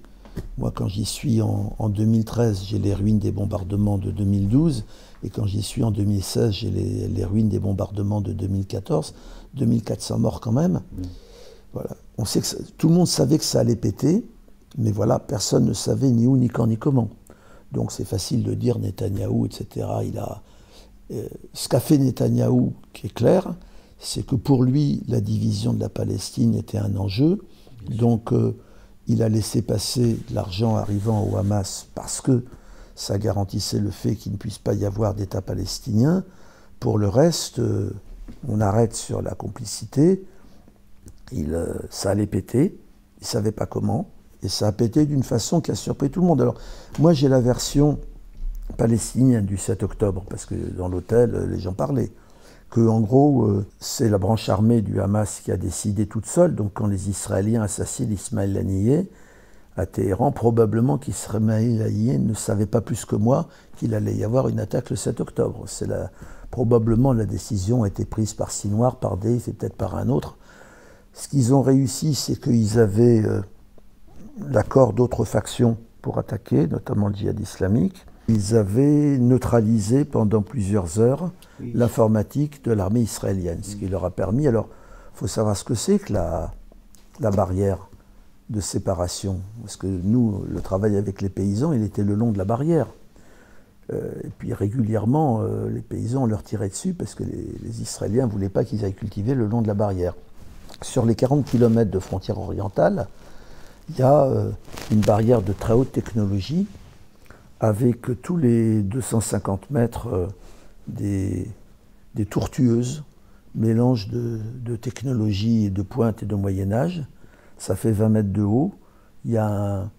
moi quand j'y suis en 2013, j'ai les ruines des bombardements de 2012, et quand j'y suis en 2016, j'ai les ruines des bombardements de 2014, 2400 morts quand même. Voilà. On sait que tout le monde savait que ça allait péter, mais voilà, personne ne savait ni où, ni quand, ni comment. Donc c'est facile de dire Netanyahou, etc. Ce qu'a fait Netanyahou, qui est clair, c'est que pour lui, la division de la Palestine était un enjeu. Donc il a laissé passer l'argent arrivant au Hamas parce que ça garantissait le fait qu'il ne puisse pas y avoir d'État palestinien. Pour le reste, on arrête sur la complicité. Ça allait péter, il ne savait pas comment, et ça a pété d'une façon qui a surpris tout le monde. Alors, moi j'ai la version palestinienne du 7 octobre, parce que dans l'hôtel, les gens parlaient, que en gros, c'est la branche armée du Hamas qui a décidé toute seule, donc quand les Israéliens assassinent Ismaël Haniyeh à Téhéran, probablement qu'Ismaël Haniyeh ne savait pas plus que moi qu'il allait y avoir une attaque le 7 octobre. Probablement la décision a été prise par Sinwar, par Deif et peut-être par un autre. Ce qu'ils ont réussi, c'est qu'ils avaient l'accord d'autres factions pour attaquer, notamment le djihad islamique. Ils avaient neutralisé pendant plusieurs heures l'informatique de l'armée israélienne, ce qui leur a permis... Alors, il faut savoir ce que c'est que la barrière de séparation. Parce que nous, le travail avec les paysans, il était le long de la barrière. Et puis régulièrement, les paysans leur tiraient dessus parce que les Israéliens ne voulaient pas qu'ils aillent cultiver le long de la barrière. Sur les 40 km de frontière orientale, il y a une barrière de très haute technologie avec tous les 250 mètres des tourtueuses, mélange de technologie et de pointe et de Moyen-Âge. Ça fait 20 mètres de haut. Il y a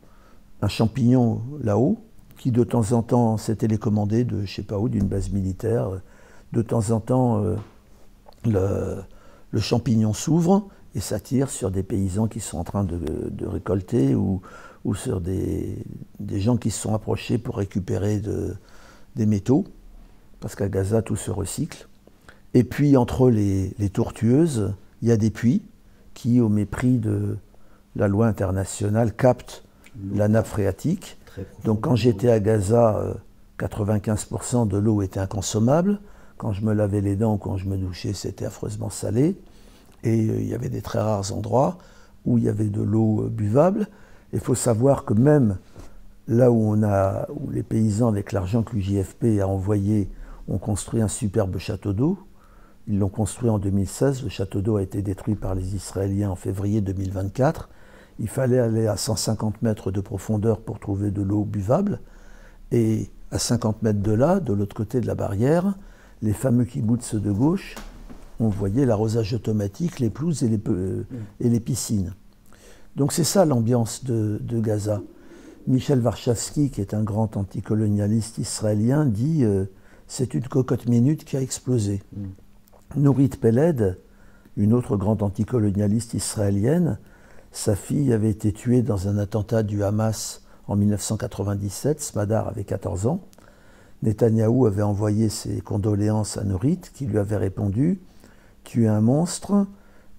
un champignon là-haut qui de temps en temps s'est télécommandé de je ne sais pas où, d'une base militaire. De temps en temps, le champignon s'ouvre et s'attire sur des paysans qui sont en train de récolter ou sur des gens qui se sont approchés pour récupérer des métaux, parce qu'à Gaza, tout se recycle. Et puis, entre les tourtueuses, il y a des puits qui, au mépris de la loi internationale, captent la nappe phréatique. Donc, quand j'étais à Gaza, 95% de l'eau était inconsommable. Quand je me lavais les dents ou quand je me douchais, c'était affreusement salé. Et il y avait des très rares endroits où il y avait de l'eau buvable. Il faut savoir que même là où les paysans, avec l'argent que l'UJFP a envoyé, ont construit un superbe château d'eau. Ils l'ont construit en 2016. Le château d'eau a été détruit par les Israéliens en février 2024. Il fallait aller à 150 mètres de profondeur pour trouver de l'eau buvable. Et à 50 mètres de là, de l'autre côté de la barrière, les fameux kibboutz de gauche, on voyait l'arrosage automatique, les pelouses et les piscines. Donc c'est ça l'ambiance de Gaza. Michel Warshawski, qui est un grand anticolonialiste israélien, dit c'est une cocotte minute qui a explosé. Nourit Peled, une autre grande anticolonialiste israélienne, sa fille avait été tuée dans un attentat du Hamas en 1997, Smadar avait 14 ans. Netanyahou avait envoyé ses condoléances à Nourit, qui lui avait répondu « Tu es un monstre,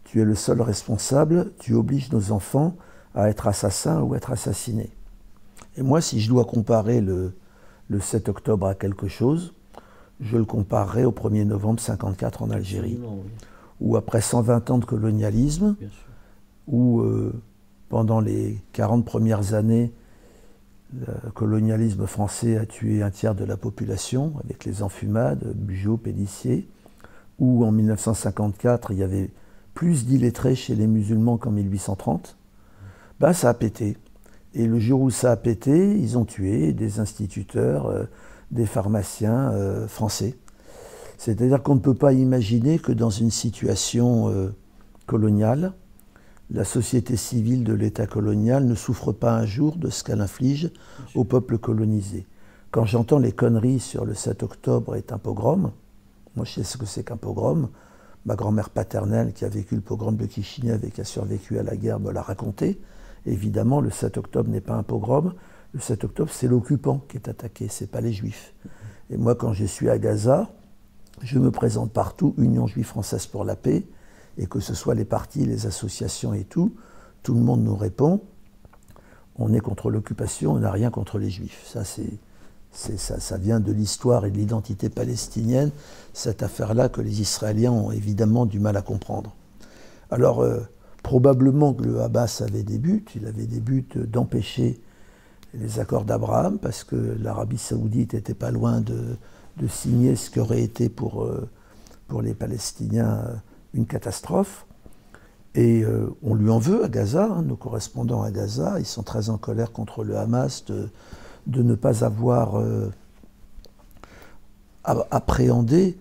tu es le seul responsable, tu obliges nos enfants à être assassins ou être assassinés. » Et moi, si je dois comparer le 7 octobre à quelque chose, je le comparerai au 1er novembre 1954 en Algérie, où après 120 ans de colonialisme, où pendant les 40 premières années, le colonialisme français a tué un tiers de la population, avec les enfumades, Bugeaud, Pélissier, où en 1954, il y avait plus d'illettrés chez les musulmans qu'en 1830, ben, ça a pété. Et le jour où ça a pété, ils ont tué des instituteurs, des pharmaciens français. C'est-à-dire qu'on ne peut pas imaginer que dans une situation coloniale, la société civile de l'État colonial ne souffre pas un jour de ce qu'elle inflige au peuple colonisé. Quand j'entends les conneries sur le 7 octobre est un pogrom, Moi, je sais ce que c'est qu'un pogrom. Ma grand-mère paternelle, qui a vécu le pogrom de Kishinev et qui a survécu à la guerre, me l'a raconté. Évidemment, le 7 octobre n'est pas un pogrom. Le 7 octobre, c'est l'occupant qui est attaqué, ce n'est pas les Juifs. Et moi, quand je suis à Gaza, je me présente partout, Union juive française pour la paix, et que ce soit les partis, les associations et tout le monde nous répond, on est contre l'occupation, on n'a rien contre les Juifs. Ça vient de l'histoire et de l'identité palestinienne, cette affaire-là que les Israéliens ont évidemment du mal à comprendre. Alors, probablement que le Hamas avait des buts. Il avait des buts d'empêcher les accords d'Abraham, parce que l'Arabie saoudite n'était pas loin de signer ce qui aurait été pour les Palestiniens une catastrophe. Et on lui en veut à Gaza, hein, nos correspondants à Gaza, ils sont très en colère contre le Hamas de ne pas avoir appréhendé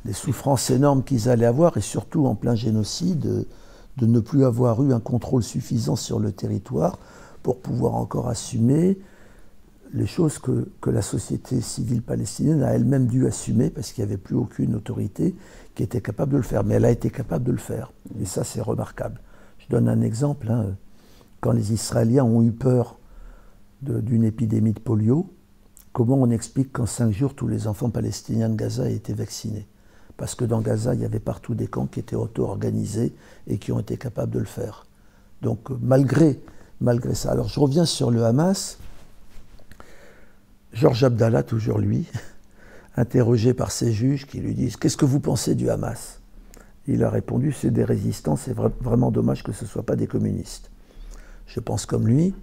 les souffrances énormes qu'ils allaient avoir, et surtout en plein génocide, de ne plus avoir eu un contrôle suffisant sur le territoire pour pouvoir encore assumer les choses que la société civile palestinienne a elle-même dû assumer, parce qu'il n'y avait plus aucune autorité qui était capable de le faire. Mais elle a été capable de le faire. Et ça, c'est remarquable. Je donne un exemple. Hein. Quand les Israéliens ont eu peur d'une épidémie de polio, comment on explique qu'en 5 jours, tous les enfants palestiniens de Gaza aient été vaccinés? Parce que dans Gaza, il y avait partout des camps qui étaient auto-organisés et qui ont été capables de le faire. Donc, malgré ça. Alors, je reviens sur le Hamas. Georges Abdallah, toujours lui, interrogé par ses juges qui lui disent « Qu'est-ce que vous pensez du Hamas ?» Il a répondu « C'est des résistants, c'est vraiment dommage que ce ne soit pas des communistes. » Je pense comme lui.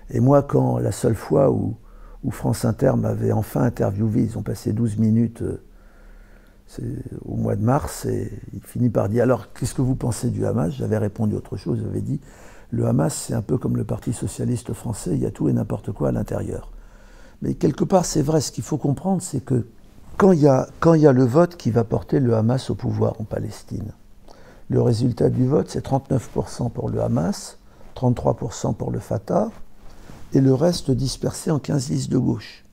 Et moi, quand la seule fois où France Inter m'avait enfin interviewé, ils ont passé 12 minutes au mois de mars, et il finit par dire « Alors, qu'est-ce que vous pensez du Hamas ?» J'avais répondu autre chose, j'avais dit « Le Hamas, c'est un peu comme le Parti socialiste français, il y a tout et n'importe quoi à l'intérieur. » Mais quelque part, c'est vrai, ce qu'il faut comprendre, c'est que quand il y a le vote qui va porter le Hamas au pouvoir en Palestine, le résultat du vote, c'est 39% pour le Hamas, 33% pour le Fatah, et le reste dispersé en 15 listes de gauche.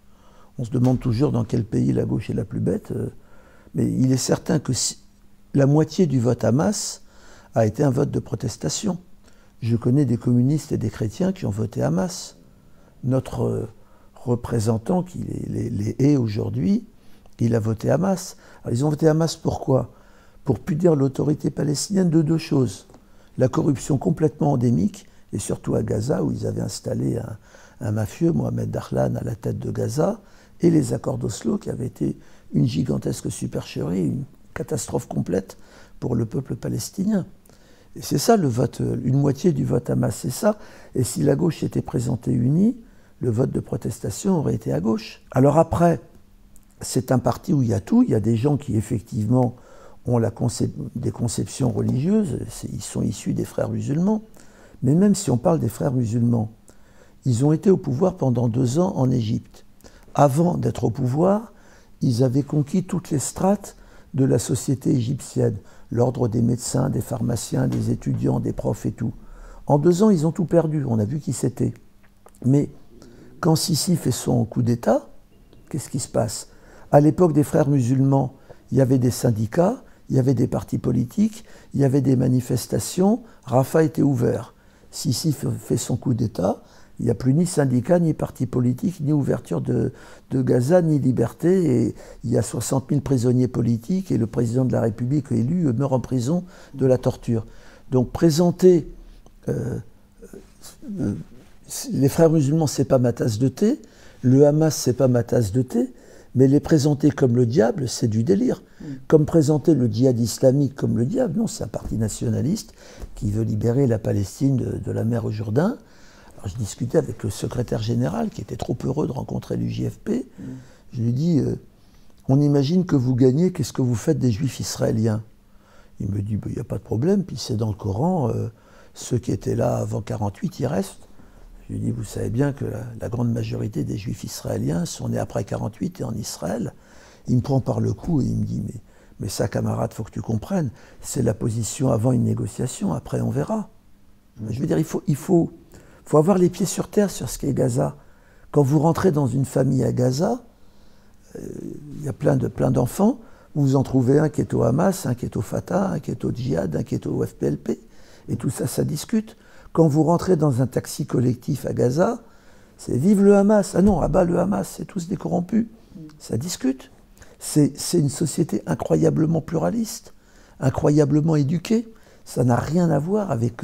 On se demande toujours dans quel pays la gauche est la plus bête, mais il est certain que la moitié du vote Hamas a été un vote de protestation. Je connais des communistes et des chrétiens qui ont voté Hamas. Notre représentant qui les hait aujourd'hui, il a voté Hamas. Alors, ils ont voté Hamas pourquoi? Pour punir l'autorité palestinienne de 2 choses. La corruption complètement endémique, et surtout à Gaza, où ils avaient installé un mafieux, Mohamed Dahlan, à la tête de Gaza, et les accords d'Oslo, qui avaient été une gigantesque supercherie, une catastrophe complète pour le peuple palestinien. Et c'est ça le vote, une moitié du vote Hamas, c'est ça. Et si la gauche était présentée unie, le vote de protestation aurait été à gauche. Alors après, c'est un parti où il y a tout. Il y a des gens qui, effectivement, ont des conceptions religieuses. Ils sont issus des frères musulmans. Mais même si on parle des frères musulmans, ils ont été au pouvoir pendant 2 ans en Égypte. Avant d'être au pouvoir, ils avaient conquis toutes les strates de la société égyptienne. L'ordre des médecins, des pharmaciens, des étudiants, des profs et tout. En 2 ans, ils ont tout perdu. On a vu qui c'était. Mais quand Sisi fait son coup d'État, qu'est-ce qui se passe? À l'époque des frères musulmans, il y avait des syndicats, il y avait des partis politiques, il y avait des manifestations, Rafah était ouvert. Sisi fait son coup d'État, il n'y a plus ni syndicats, ni partis politiques, ni ouverture de Gaza, ni liberté, et il y a 60 000 prisonniers politiques, et le président de la République élu meurt en prison de la torture. Donc présenter les frères musulmans, c'est pas ma tasse de thé, le Hamas, c'est pas ma tasse de thé, mais les présenter comme le diable, c'est du délire. Comme présenter le djihad islamique comme le diable, non, c'est un parti nationaliste qui veut libérer la Palestine de la mer au Jourdain. Alors, je discutais avec le secrétaire général qui était trop heureux de rencontrer l'UJFP. Je lui dis, on imagine que vous gagnez, qu'est-ce que vous faites des Juifs israéliens? Il me dit, il n'y a pas de problème, puis c'est dans le Coran, ceux qui étaient là avant 48, ils restent. Je lui dis, vous savez bien que la grande majorité des Juifs israéliens sont nés après 48 et en Israël. Il me prend par le cou et il me dit, mais ça, camarade, il faut que tu comprennes, c'est la position avant une négociation, après on verra. Je veux dire, il faut avoir les pieds sur terre sur ce qu'est Gaza. Quand vous rentrez dans une famille à Gaza, il y a plein d'enfants, Vous en trouvez un qui est au Hamas, un qui est au Fatah, un qui est au Djihad, un qui est au FPLP. Et tout ça, ça discute. Quand vous rentrez dans un taxi collectif à Gaza, c'est vive le Hamas. Ah non, abat le Hamas, c'est tous des corrompus. Ça discute. C'est une société incroyablement pluraliste, incroyablement éduquée. Ça n'a rien à voir avec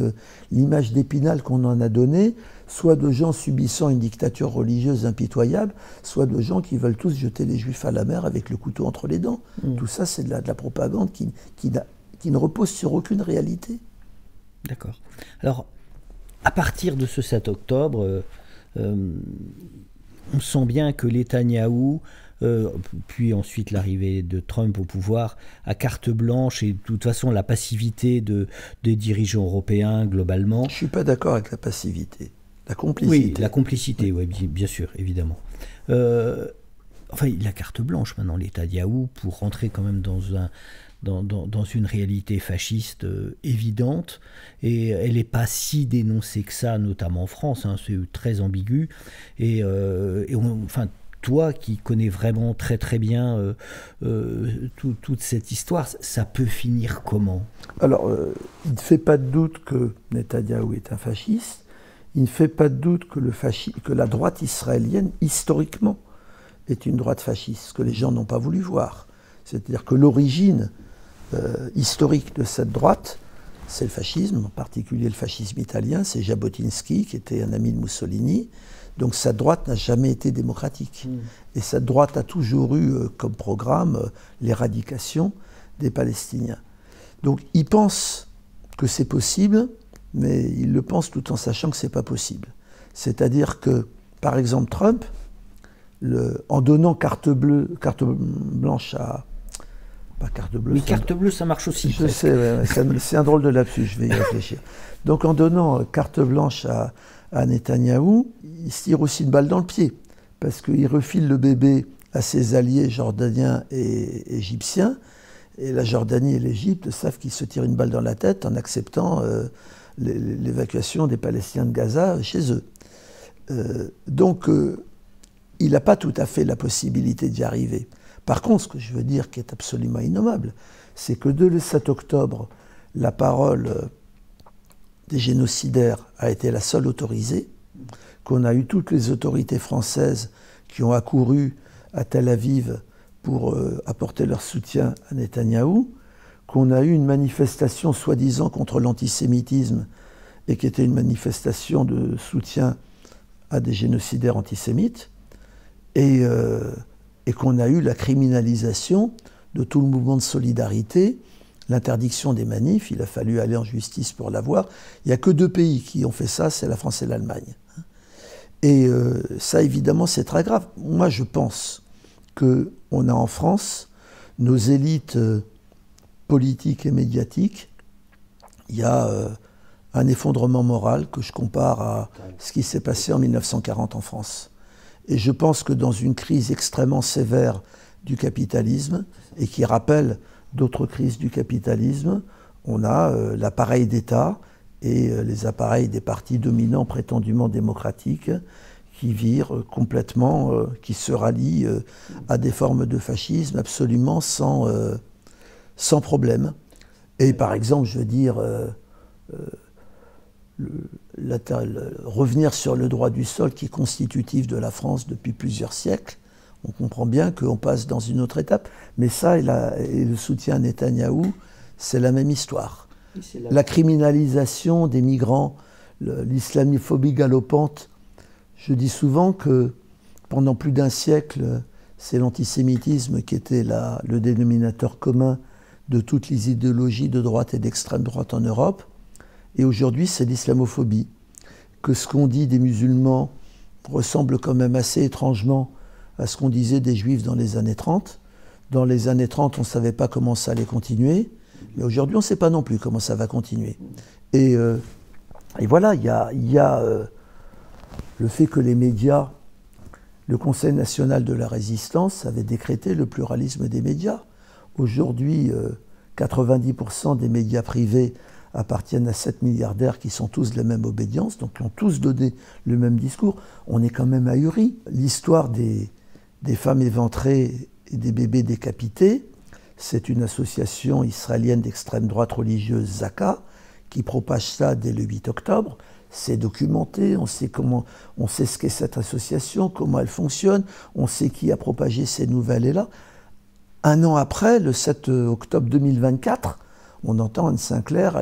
l'image d'Épinal qu'on en a donnée, soit de gens subissant une dictature religieuse impitoyable, soit de gens qui veulent tous jeter les Juifs à la mer avec le couteau entre les dents. Tout ça, c'est de la propagande qui ne repose sur aucune réalité. D'accord. Alors, à partir de ce 7 octobre, on sent bien que Netanyahou, puis ensuite l'arrivée de Trump au pouvoir, à carte blanche, et de toute façon la passivité des dirigeants européens globalement. Je ne suis pas d'accord avec la passivité, la complicité. Oui, la complicité, oui, bien sûr, évidemment. Enfin, il a carte blanche maintenant, Netanyahou, pour rentrer quand même dans une réalité fasciste évidente, et elle n'est pas si dénoncée que ça, notamment en France, hein, c'est très ambigu, enfin, toi qui connais vraiment très très bien toute cette histoire, ça peut finir comment? Alors, il ne fait pas de doute que Netanyahou est un fasciste, il ne fait pas de doute que la droite israélienne, historiquement, est une droite fasciste, ce que les gens n'ont pas voulu voir. C'est-à-dire que l'origine historique de cette droite, c'est le fascisme, en particulier le fascisme italien, c'est Jabotinsky, qui était un ami de Mussolini. Donc cette droite n'a jamais été démocratique. Et cette droite a toujours eu comme programme l'éradication des Palestiniens. Donc ils pensent que c'est possible, mais ils le pensent tout en sachant que ce n'est pas possible. C'est-à-dire que, par exemple, Trump, en donnant carte blanche à... Pas carte bleue. Mais carte bleue, ça marche aussi. Je sais, ouais, c'est un drôle de lapsus, je vais y réfléchir. Donc en donnant carte blanche à Netanyahou, il se tire aussi une balle dans le pied, parce qu'il refile le bébé à ses alliés jordaniens et égyptiens, et la Jordanie et l'Égypte savent qu'ils se tirent une balle dans la tête en acceptant l'évacuation des Palestiniens de Gaza chez eux. Donc il n'a pas tout à fait la possibilité d'y arriver. Par contre, ce que je veux dire qui est absolument innommable, c'est que dès le 7 octobre, la parole des génocidaires a été la seule autorisée, qu'on a eu toutes les autorités françaises qui ont accouru à Tel Aviv pour apporter leur soutien à Netanyahou, qu'on a eu une manifestation soi-disant contre l'antisémitisme et qui était une manifestation de soutien à des génocidaires antisémites, et qu'on a eu la criminalisation de tout le mouvement de solidarité, l'interdiction des manifs. Il a fallu aller en justice pour l'avoir. Il n'y a que 2 pays qui ont fait ça, c'est la France et l'Allemagne. Et ça, évidemment, c'est très grave. Moi, je pense qu'on a en France nos élites politiques et médiatiques. Il y a un effondrement moral que je compare à ce qui s'est passé en 1940 en France. Et je pense que dans une crise extrêmement sévère du capitalisme, et qui rappelle d'autres crises du capitalisme, on a l'appareil d'État et les appareils des partis dominants prétendument démocratiques qui virent complètement, qui se rallient à des formes de fascisme absolument sans problème. Et par exemple, je veux dire, revenir sur le droit du sol qui est constitutif de la France depuis plusieurs siècles, on comprend bien qu'on passe dans une autre étape. Mais ça et le soutien à Netanyahou, c'est la même histoire. La criminalisation des migrants, l'islamophobie galopante. Je dis souvent que pendant plus d'un siècle, c'est l'antisémitisme qui était le dénominateur commun de toutes les idéologies de droite et d'extrême droite en Europe. Et aujourd'hui, c'est l'islamophobie. Que ce qu'on dit des musulmans ressemble quand même assez étrangement à ce qu'on disait des juifs dans les années 30. Dans les années 30, on ne savait pas comment ça allait continuer. Mais aujourd'hui, on ne sait pas non plus comment ça va continuer. Et voilà, il y a le fait que les médias, le Conseil national de la résistance avait décrété le pluralisme des médias. Aujourd'hui, 90% des médias privés appartiennent à 7 milliardaires qui sont tous de la même obédience, donc qui ont tous donné le même discours. On est quand même ahuri. L'histoire des femmes éventrées et des bébés décapités, c'est une association israélienne d'extrême droite religieuse, Zaka, qui propage ça dès le 8 octobre. C'est documenté, on sait ce qu'est cette association, comment elle fonctionne, on sait qui a propagé ces nouvelles-là. Un an après, le 7 octobre 2024, on entend Anne Sinclair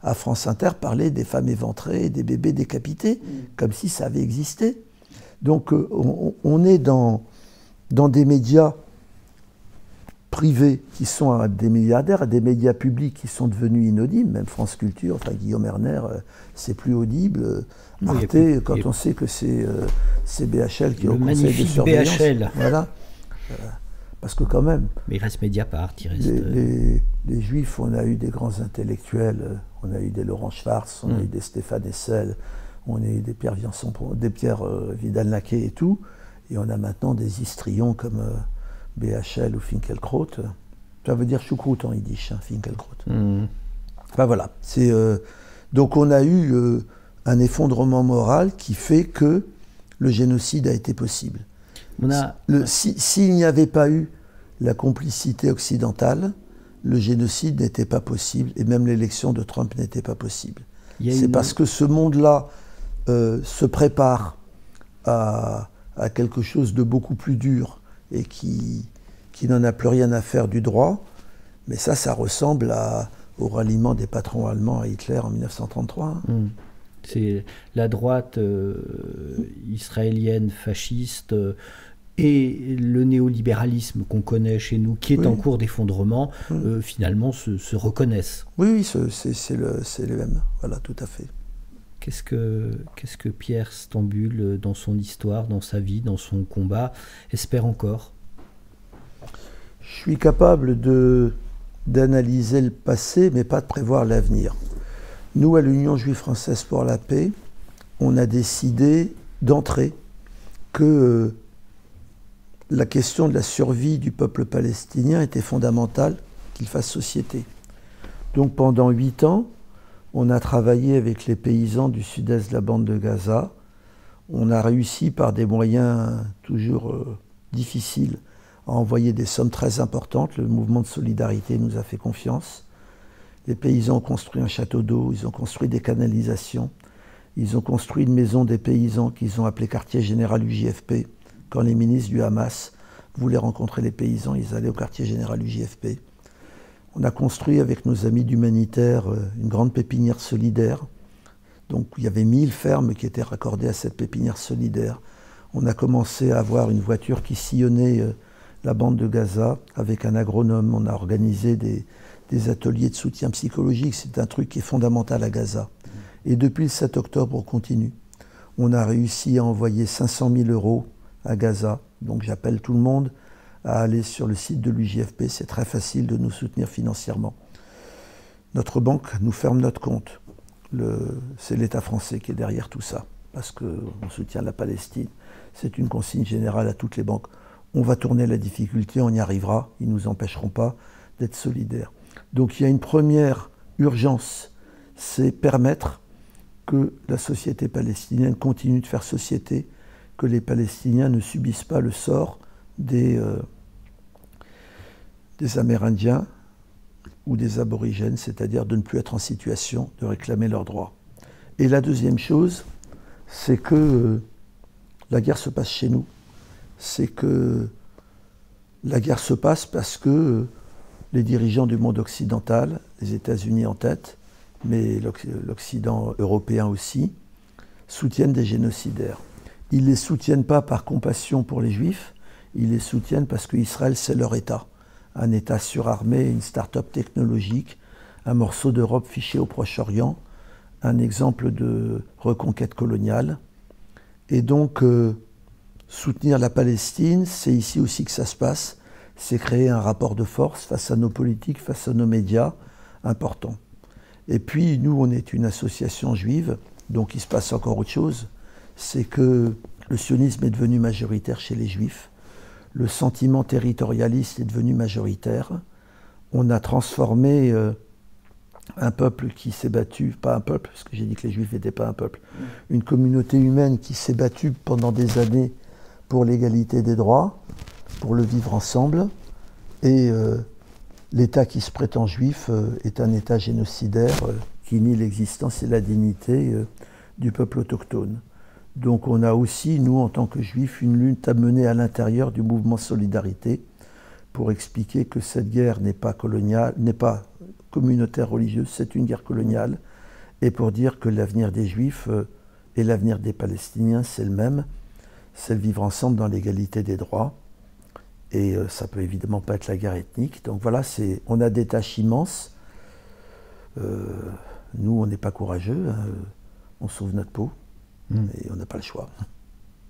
à France Inter parler des femmes éventrées, des bébés décapités, comme si ça avait existé. Donc on est dans des médias privés qui sont des milliardaires, et des médias publics qui sont devenus inaudibles, même France Culture, enfin Guillaume Erner, c'est plus audible. Arte, quand on sait que c'est BHL qui est au conseil de surveillance. BHL. Voilà. Parce que quand même... Mais il reste Mediapart, il reste... Les Juifs, on a eu des grands intellectuels, on a eu des Laurent Schwartz, on a eu des Stéphane Hessel, on a eu des Pierre Vidal-Naquet et tout, et on a maintenant des histrions comme... BHL ou Finkielkraut, ça veut dire choucroute en yiddish, hein, Finkielkraut. Enfin voilà, donc on a eu un effondrement moral qui fait que le génocide a été possible. S'il n'y avait pas eu la complicité occidentale, le génocide n'était pas possible, et même l'élection de Trump n'était pas possible. C'est parce que ce monde-là se prépare à quelque chose de beaucoup plus dur, et qui n'en a plus rien à faire du droit. Mais ça ressemble au ralliement des patrons allemands à Hitler en 1933. C'est la droite israélienne fasciste et le néolibéralisme qu'on connaît chez nous, qui est en cours d'effondrement, finalement se reconnaissent. Oui, c'est les mêmes. Voilà, tout à fait. Qu'est-ce que Pierre Stambul, dans son histoire, dans sa vie, dans son combat, espère encore? Je suis capable d'analyser le passé, mais pas de prévoir l'avenir. Nous, à l'Union juive française pour la paix, on a décidé d'entrer que la question de la survie du peuple palestinien était fondamentale, qu'il fasse société. Donc pendant 8 ans, on a travaillé avec les paysans du sud-est de la bande de Gaza. On a réussi par des moyens toujours difficiles à envoyer des sommes très importantes. Le mouvement de solidarité nous a fait confiance. Les paysans ont construit un château d'eau, ils ont construit des canalisations, ils ont construit une maison des paysans qu'ils ont appelée quartier général UJFP. Quand les ministres du Hamas voulaient rencontrer les paysans, ils allaient au quartier général UJFP. On a construit avec nos amis d'Humanitaire une grande pépinière solidaire. Donc il y avait 1000 fermes qui étaient raccordées à cette pépinière solidaire. On a commencé à avoir une voiture qui sillonnait la bande de Gaza avec un agronome. On a organisé des ateliers de soutien psychologique. C'est un truc qui est fondamental à Gaza. Et depuis le 7 octobre, on continue. On a réussi à envoyer 500 000 € à Gaza. Donc j'appelle tout le monde à aller sur le site de l'UJFP, c'est très facile de nous soutenir financièrement. Notre banque nous ferme notre compte. C'est l'État français qui est derrière tout ça, parce qu'on soutient la Palestine. C'est une consigne générale à toutes les banques. On va tourner la difficulté, on y arrivera, ils ne nous empêcheront pas d'être solidaires. Donc il y a une première urgence, c'est permettre que la société palestinienne continue de faire société, que les Palestiniens ne subissent pas le sort des Amérindiens ou des aborigènes, c'est-à-dire de ne plus être en situation de réclamer leurs droits. Et la deuxième chose, c'est que la guerre se passe chez nous. C'est que la guerre se passe parce que les dirigeants du monde occidental, les États-Unis en tête, mais l'Occident européen aussi, soutiennent des génocidaires. Ils ne les soutiennent pas par compassion pour les Juifs, ils les soutiennent parce qu'Israël, c'est leur État. Un État surarmé, une start-up technologique, un morceau d'Europe fiché au Proche-Orient, un exemple de reconquête coloniale. Et donc, soutenir la Palestine, c'est ici aussi que ça se passe, c'est créer un rapport de force face à nos politiques, face à nos médias, important. Et puis, nous, on est une association juive, donc il se passe encore autre chose, c'est que le sionisme est devenu majoritaire chez les Juifs, le sentiment territorialiste est devenu majoritaire. On a transformé un peuple qui s'est battu, pas un peuple, parce que j'ai dit que les Juifs n'étaient pas un peuple, une communauté humaine qui s'est battue pendant des années pour l'égalité des droits, pour le vivre ensemble. Et l'État qui se prétend juif est un État génocidaire qui nie l'existence et la dignité du peuple autochtone. Donc on a aussi, nous, en tant que juifs, une lutte à mener à l'intérieur du mouvement Solidarité pour expliquer que cette guerre n'est pas coloniale, n'est pas communautaire religieuse, c'est une guerre coloniale, et pour dire que l'avenir des Juifs et l'avenir des Palestiniens, c'est le même, c'est le vivre ensemble dans l'égalité des droits, et ça peut évidemment pas être la guerre ethnique. Donc voilà, on a des tâches immenses. Nous, on n'est pas courageux, hein, on sauve notre peau, et on n'a pas le choix.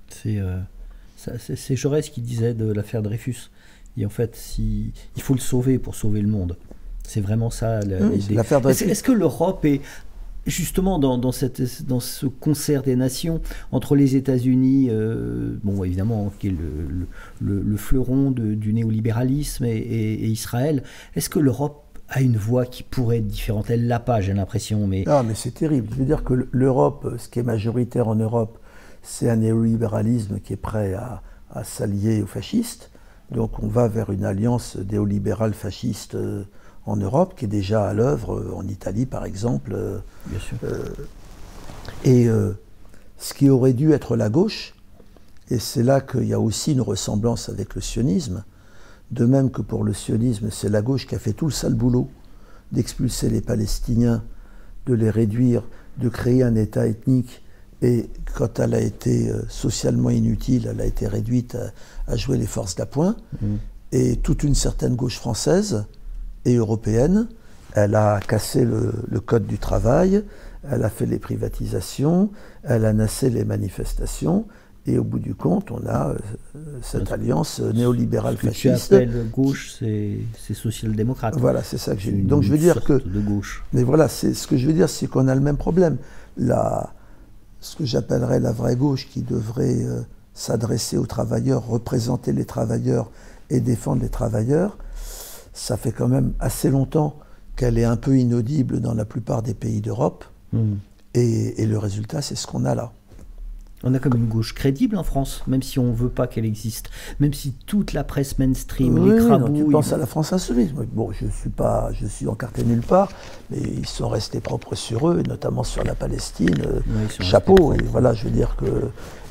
C'est Jaurès qui disait de l'affaire Dreyfus. Et en fait, il faut le sauver pour sauver le monde. C'est vraiment ça l'idée. Est-ce que l'Europe est justement dans ce concert des nations entre les États-Unis, bon évidemment qui est le fleuron du néolibéralisme, et Israël, est-ce que l'Europe a une voix qui pourrait être différente? Elle l'a pas, j'ai l'impression. Mais c'est terrible. Je veux dire que l'Europe, ce qui est majoritaire en Europe, c'est un néolibéralisme qui est prêt à s'allier aux fascistes. Donc on va vers une alliance néolibérale fasciste en Europe, qui est déjà à l'œuvre, en Italie par exemple. Bien sûr. Ce qui aurait dû être la gauche, et c'est là qu'il y a aussi une ressemblance avec le sionisme, de même que pour le sionisme, c'est la gauche qui a fait tout le sale boulot d'expulser les Palestiniens, de les réduire, de créer un État ethnique. Et quand elle a été socialement inutile, elle a été réduite à jouer les forces d'appoint. Et toute une certaine gauche française et européenne, elle a cassé le code du travail, elle a fait les privatisations, elle a nassé les manifestations. Et au bout du compte, on a cette alliance néolibérale fasciste. Ce que tu appelles gauche, c'est social-démocrate. Voilà, c'est ça que j'ai dit. Donc je veux dire que... de gauche. Mais voilà, ce que je veux dire, c'est qu'on a le même problème. Ce que j'appellerais la vraie gauche, qui devrait s'adresser aux travailleurs, représenter les travailleurs et défendre les travailleurs, ça fait quand même assez longtemps qu'elle est un peu inaudible dans la plupart des pays d'Europe. Et le résultat, c'est ce qu'on a là. On a comme une gauche crédible en France, même si on ne veut pas qu'elle existe. Même si toute la presse mainstream, les crabouilles... tu penses à la France insoumise. Bon, je suis encarté nulle part, mais ils sont restés propres sur eux, et notamment sur la Palestine. Chapeau, et voilà, je veux dire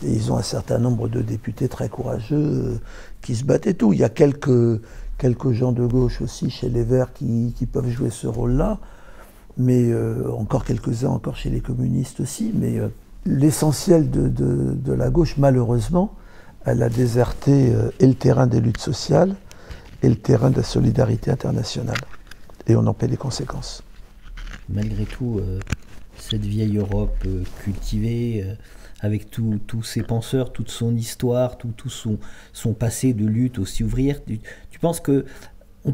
qu'ils ont un certain nombre de députés très courageux qui se battent et tout. Il y a quelques gens de gauche aussi chez les Verts qui peuvent jouer ce rôle-là, mais encore quelques-uns encore chez les communistes aussi, mais... L'essentiel de la gauche, malheureusement, elle a déserté et le terrain des luttes sociales et le terrain de la solidarité internationale. Et on en paie les conséquences. Malgré tout, cette vieille Europe cultivée, avec tous ses penseurs, toute son histoire, tout son passé de lutte aussi ouvrière, tu penses que on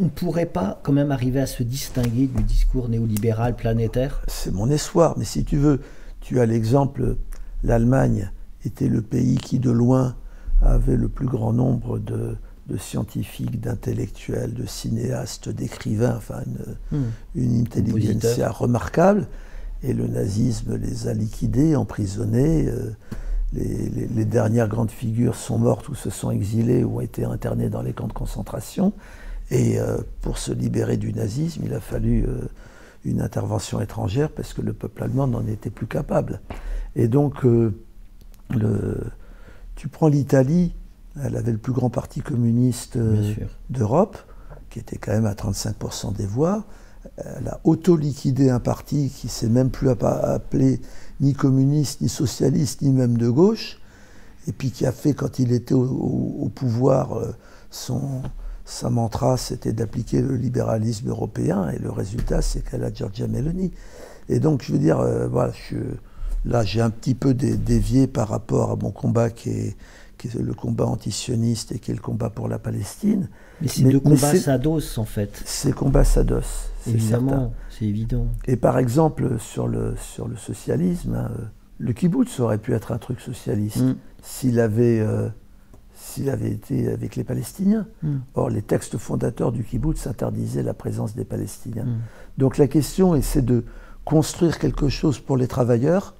pourrait pas quand même arriver à se distinguer du discours néolibéral planétaire? C'est mon espoir, mais si tu veux... Tu as l'exemple, l'Allemagne était le pays qui, de loin, avait le plus grand nombre de scientifiques, d'intellectuels, de cinéastes, d'écrivains, enfin une intelligentsia remarquable. Et le nazisme les a liquidés, emprisonnés. Les dernières grandes figures sont mortes ou se sont exilées ou ont été internées dans les camps de concentration. Et pour se libérer du nazisme, il a fallu... une intervention étrangère parce que le peuple allemand n'en était plus capable. Et donc, tu prends l'Italie, elle avait le plus grand parti communiste d'Europe, qui était quand même à 35% des voix. Elle a auto-liquidé un parti qui ne s'est même plus appelé ni communiste, ni socialiste, ni même de gauche, et puis qui a fait, quand il était au pouvoir, sa mantra, c'était d'appliquer le libéralisme européen, et le résultat, c'est qu'elle a Giorgia Meloni. Et donc, je veux dire, voilà, là, j'ai un petit peu dévié par rapport à mon combat qui est le combat antisioniste et qui est le combat pour la Palestine. Mais ces deux combats s'adossent, en fait. Ces combats s'adossent, c'est certain. C'est évident. Et par exemple, sur le socialisme, hein, le kibbutz aurait pu être un truc socialiste s'il avait été avec les Palestiniens. Or, les textes fondateurs du kibbutz interdisaient la présence des Palestiniens. Donc la question, c'est de construire quelque chose pour les travailleurs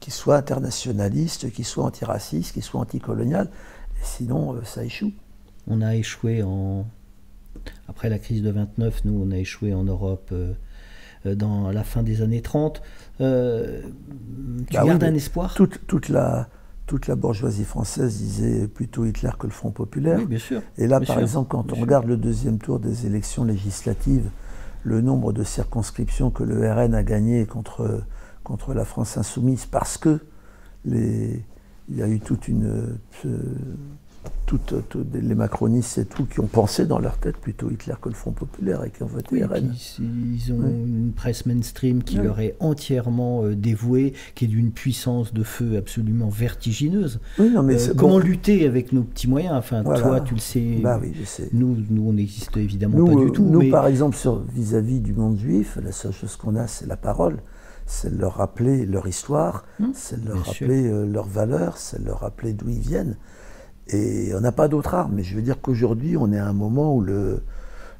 qui soit internationaliste, qui soit antiraciste, qui soit anticolonial. Et sinon, ça échoue. On a échoué en Après la crise de 29, nous, on a échoué en Europe dans la fin des années 30. Tu gardes un espoir? Toute la bourgeoisie française disait plutôt Hitler que le Front populaire. Oui, bien sûr. Et là, bien par sûr, exemple, quand on regarde le deuxième tour des élections législatives, le nombre de circonscriptions que le RN a gagné contre la France insoumise, parce que il y a eu les macronistes et tout qui ont pensé dans leur tête plutôt Hitler que le Front populaire et qui ont voté RN. Ils ont une presse mainstream qui leur est entièrement dévouée, qui est d'une puissance de feu absolument vertigineuse. Oui, non, mais comment lutter avec nos petits moyens? Enfin, voilà. Toi, tu le sais. Bah oui, je sais. Nous on n'existe évidemment pas du tout. Nous, par exemple, vis-à-vis du monde juif, la seule chose qu'on a, c'est la parole. C'est de leur rappeler leur histoire, c'est de leur rappeler leurs valeurs, c'est de leur rappeler d'où ils viennent. Et on n'a pas d'autre arme. Mais je veux dire qu'aujourd'hui, on est à un moment où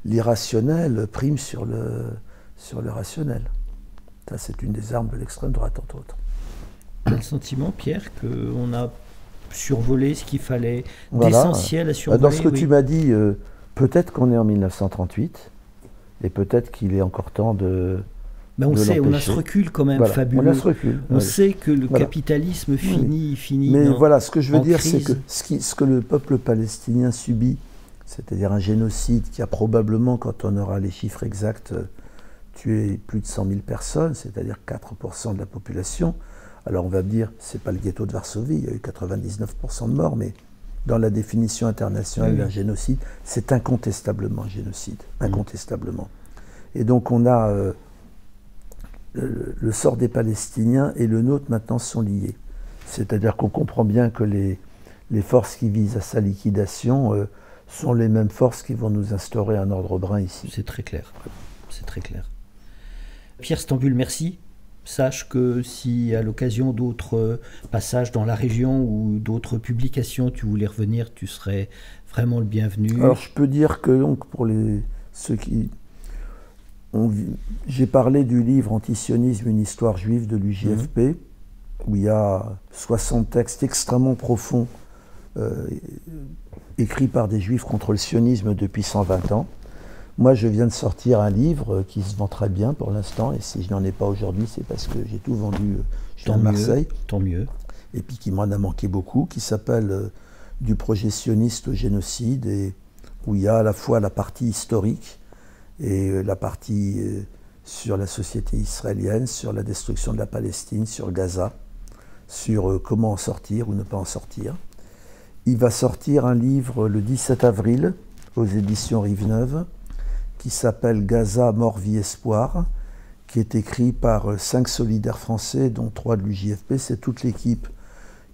l'irrationnel prime sur le rationnel. Ça, c'est une des armes de l'extrême droite, entre autres. Tu as le sentiment, Pierre, qu'on a survolé ce qu'il fallait d'essentiel à survoler? Dans ce que tu m'as dit, peut-être qu'on est en 1938, et peut-être qu'il est encore temps de... Ben on a ce recul quand même fabuleux. On a ce recul. On sait que le capitalisme finit. Mais voilà, ce que je veux dire, c'est que ce que le peuple palestinien subit, c'est-à-dire un génocide qui a probablement, quand on aura les chiffres exacts, tué plus de 100 000 personnes, c'est-à-dire 4% de la population. Alors on va me dire, c'est pas le ghetto de Varsovie, il y a eu 99% de morts, mais dans la définition internationale d'un génocide, c'est incontestablement un génocide, incontestablement. Et donc on a... le sort des Palestiniens et le nôtre maintenant sont liés. C'est-à-dire qu'on comprend bien que les forces qui visent à sa liquidation sont les mêmes forces qui vont nous instaurer un ordre brun ici. C'est très clair. C'est très clair. Pierre Stambul, merci. Sache que si à l'occasion d'autres passages dans la région ou d'autres publications tu voulais revenir, tu serais vraiment le bienvenu. Alors je peux dire que donc, pour ceux qui... J'ai parlé du livre Antisionisme, une histoire juive de l'UJFP, où il y a 60 textes extrêmement profonds écrits par des juifs contre le sionisme depuis 120 ans. Moi, je viens de sortir un livre qui se vend très bien pour l'instant, et si je n'en ai pas aujourd'hui, c'est parce que j'ai tout vendu. Je viens de Marseille. Tant mieux. Et puis qui m'en a manqué beaucoup, qui s'appelle Du projet sioniste au génocide, et où il y a à la fois la partie historique, et la partie sur la société israélienne, sur la destruction de la Palestine, sur Gaza, sur comment en sortir ou ne pas en sortir. Il va sortir un livre le 17 avril aux éditions Rive-Neuve qui s'appelle Gaza, mort, vie, espoir, qui est écrit par 5 solidaires français, dont 3 de l'UJFP. C'est toute l'équipe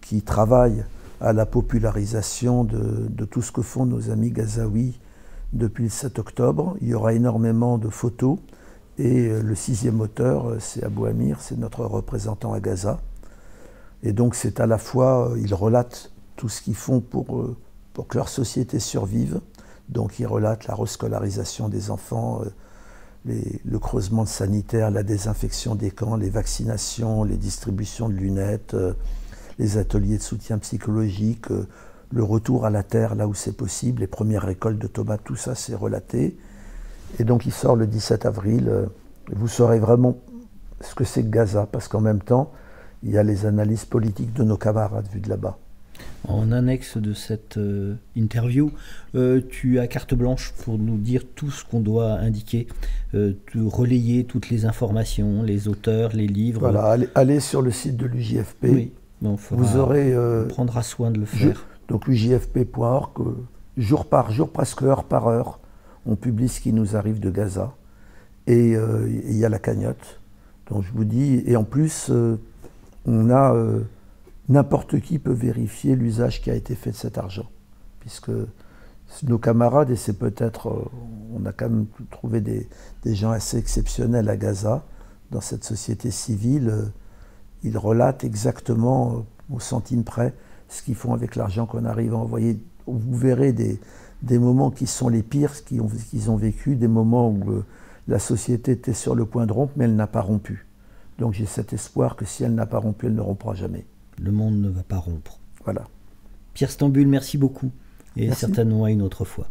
qui travaille à la popularisation de tout ce que font nos amis gazaouis depuis le 7 octobre. Il y aura énormément de photos et le 6e auteur, c'est Abou Amir, c'est notre représentant à Gaza. Et donc c'est à la fois, ils relatent tout ce qu'ils font pour que leur société survive. Donc ils relatent la rescolarisation des enfants, le creusement sanitaire, la désinfection des camps, les vaccinations, les distributions de lunettes, les ateliers de soutien psychologique, le retour à la terre là où c'est possible, les premières récoltes de tomates, tout ça c'est relaté. Et donc il sort le 17 avril. Vous saurez vraiment ce que c'est que Gaza, parce qu'en même temps, il y a les analyses politiques de nos camarades vues de là-bas. En annexe de cette interview, tu as carte blanche pour nous dire tout ce qu'on doit indiquer, relayer toutes les informations, les auteurs, les livres. Voilà, allez sur le site de l'UJFP. Oui, vous aurez... on prendra soin de le faire. Donc ujfp.org, jour par jour, presque heure par heure, on publie ce qui nous arrive de Gaza. Et il y a la cagnotte. Donc je vous dis, et en plus, on a... n'importe qui peut vérifier l'usage qui a été fait de cet argent. Puisque nos camarades, et c'est peut-être... on a quand même trouvé des gens assez exceptionnels à Gaza, dans cette société civile, ils relatent exactement, au centime près, ce qu'ils font avec l'argent qu'on arrive à envoyer. Vous verrez des moments qui sont les pires qu'ils ont vécu, des moments où la société était sur le point de rompre, mais elle n'a pas rompu. Donc j'ai cet espoir que si elle n'a pas rompu, elle ne rompra jamais. Le monde ne va pas rompre. Voilà. Pierre Stambul, merci beaucoup. Et merci. Certainement à une autre fois.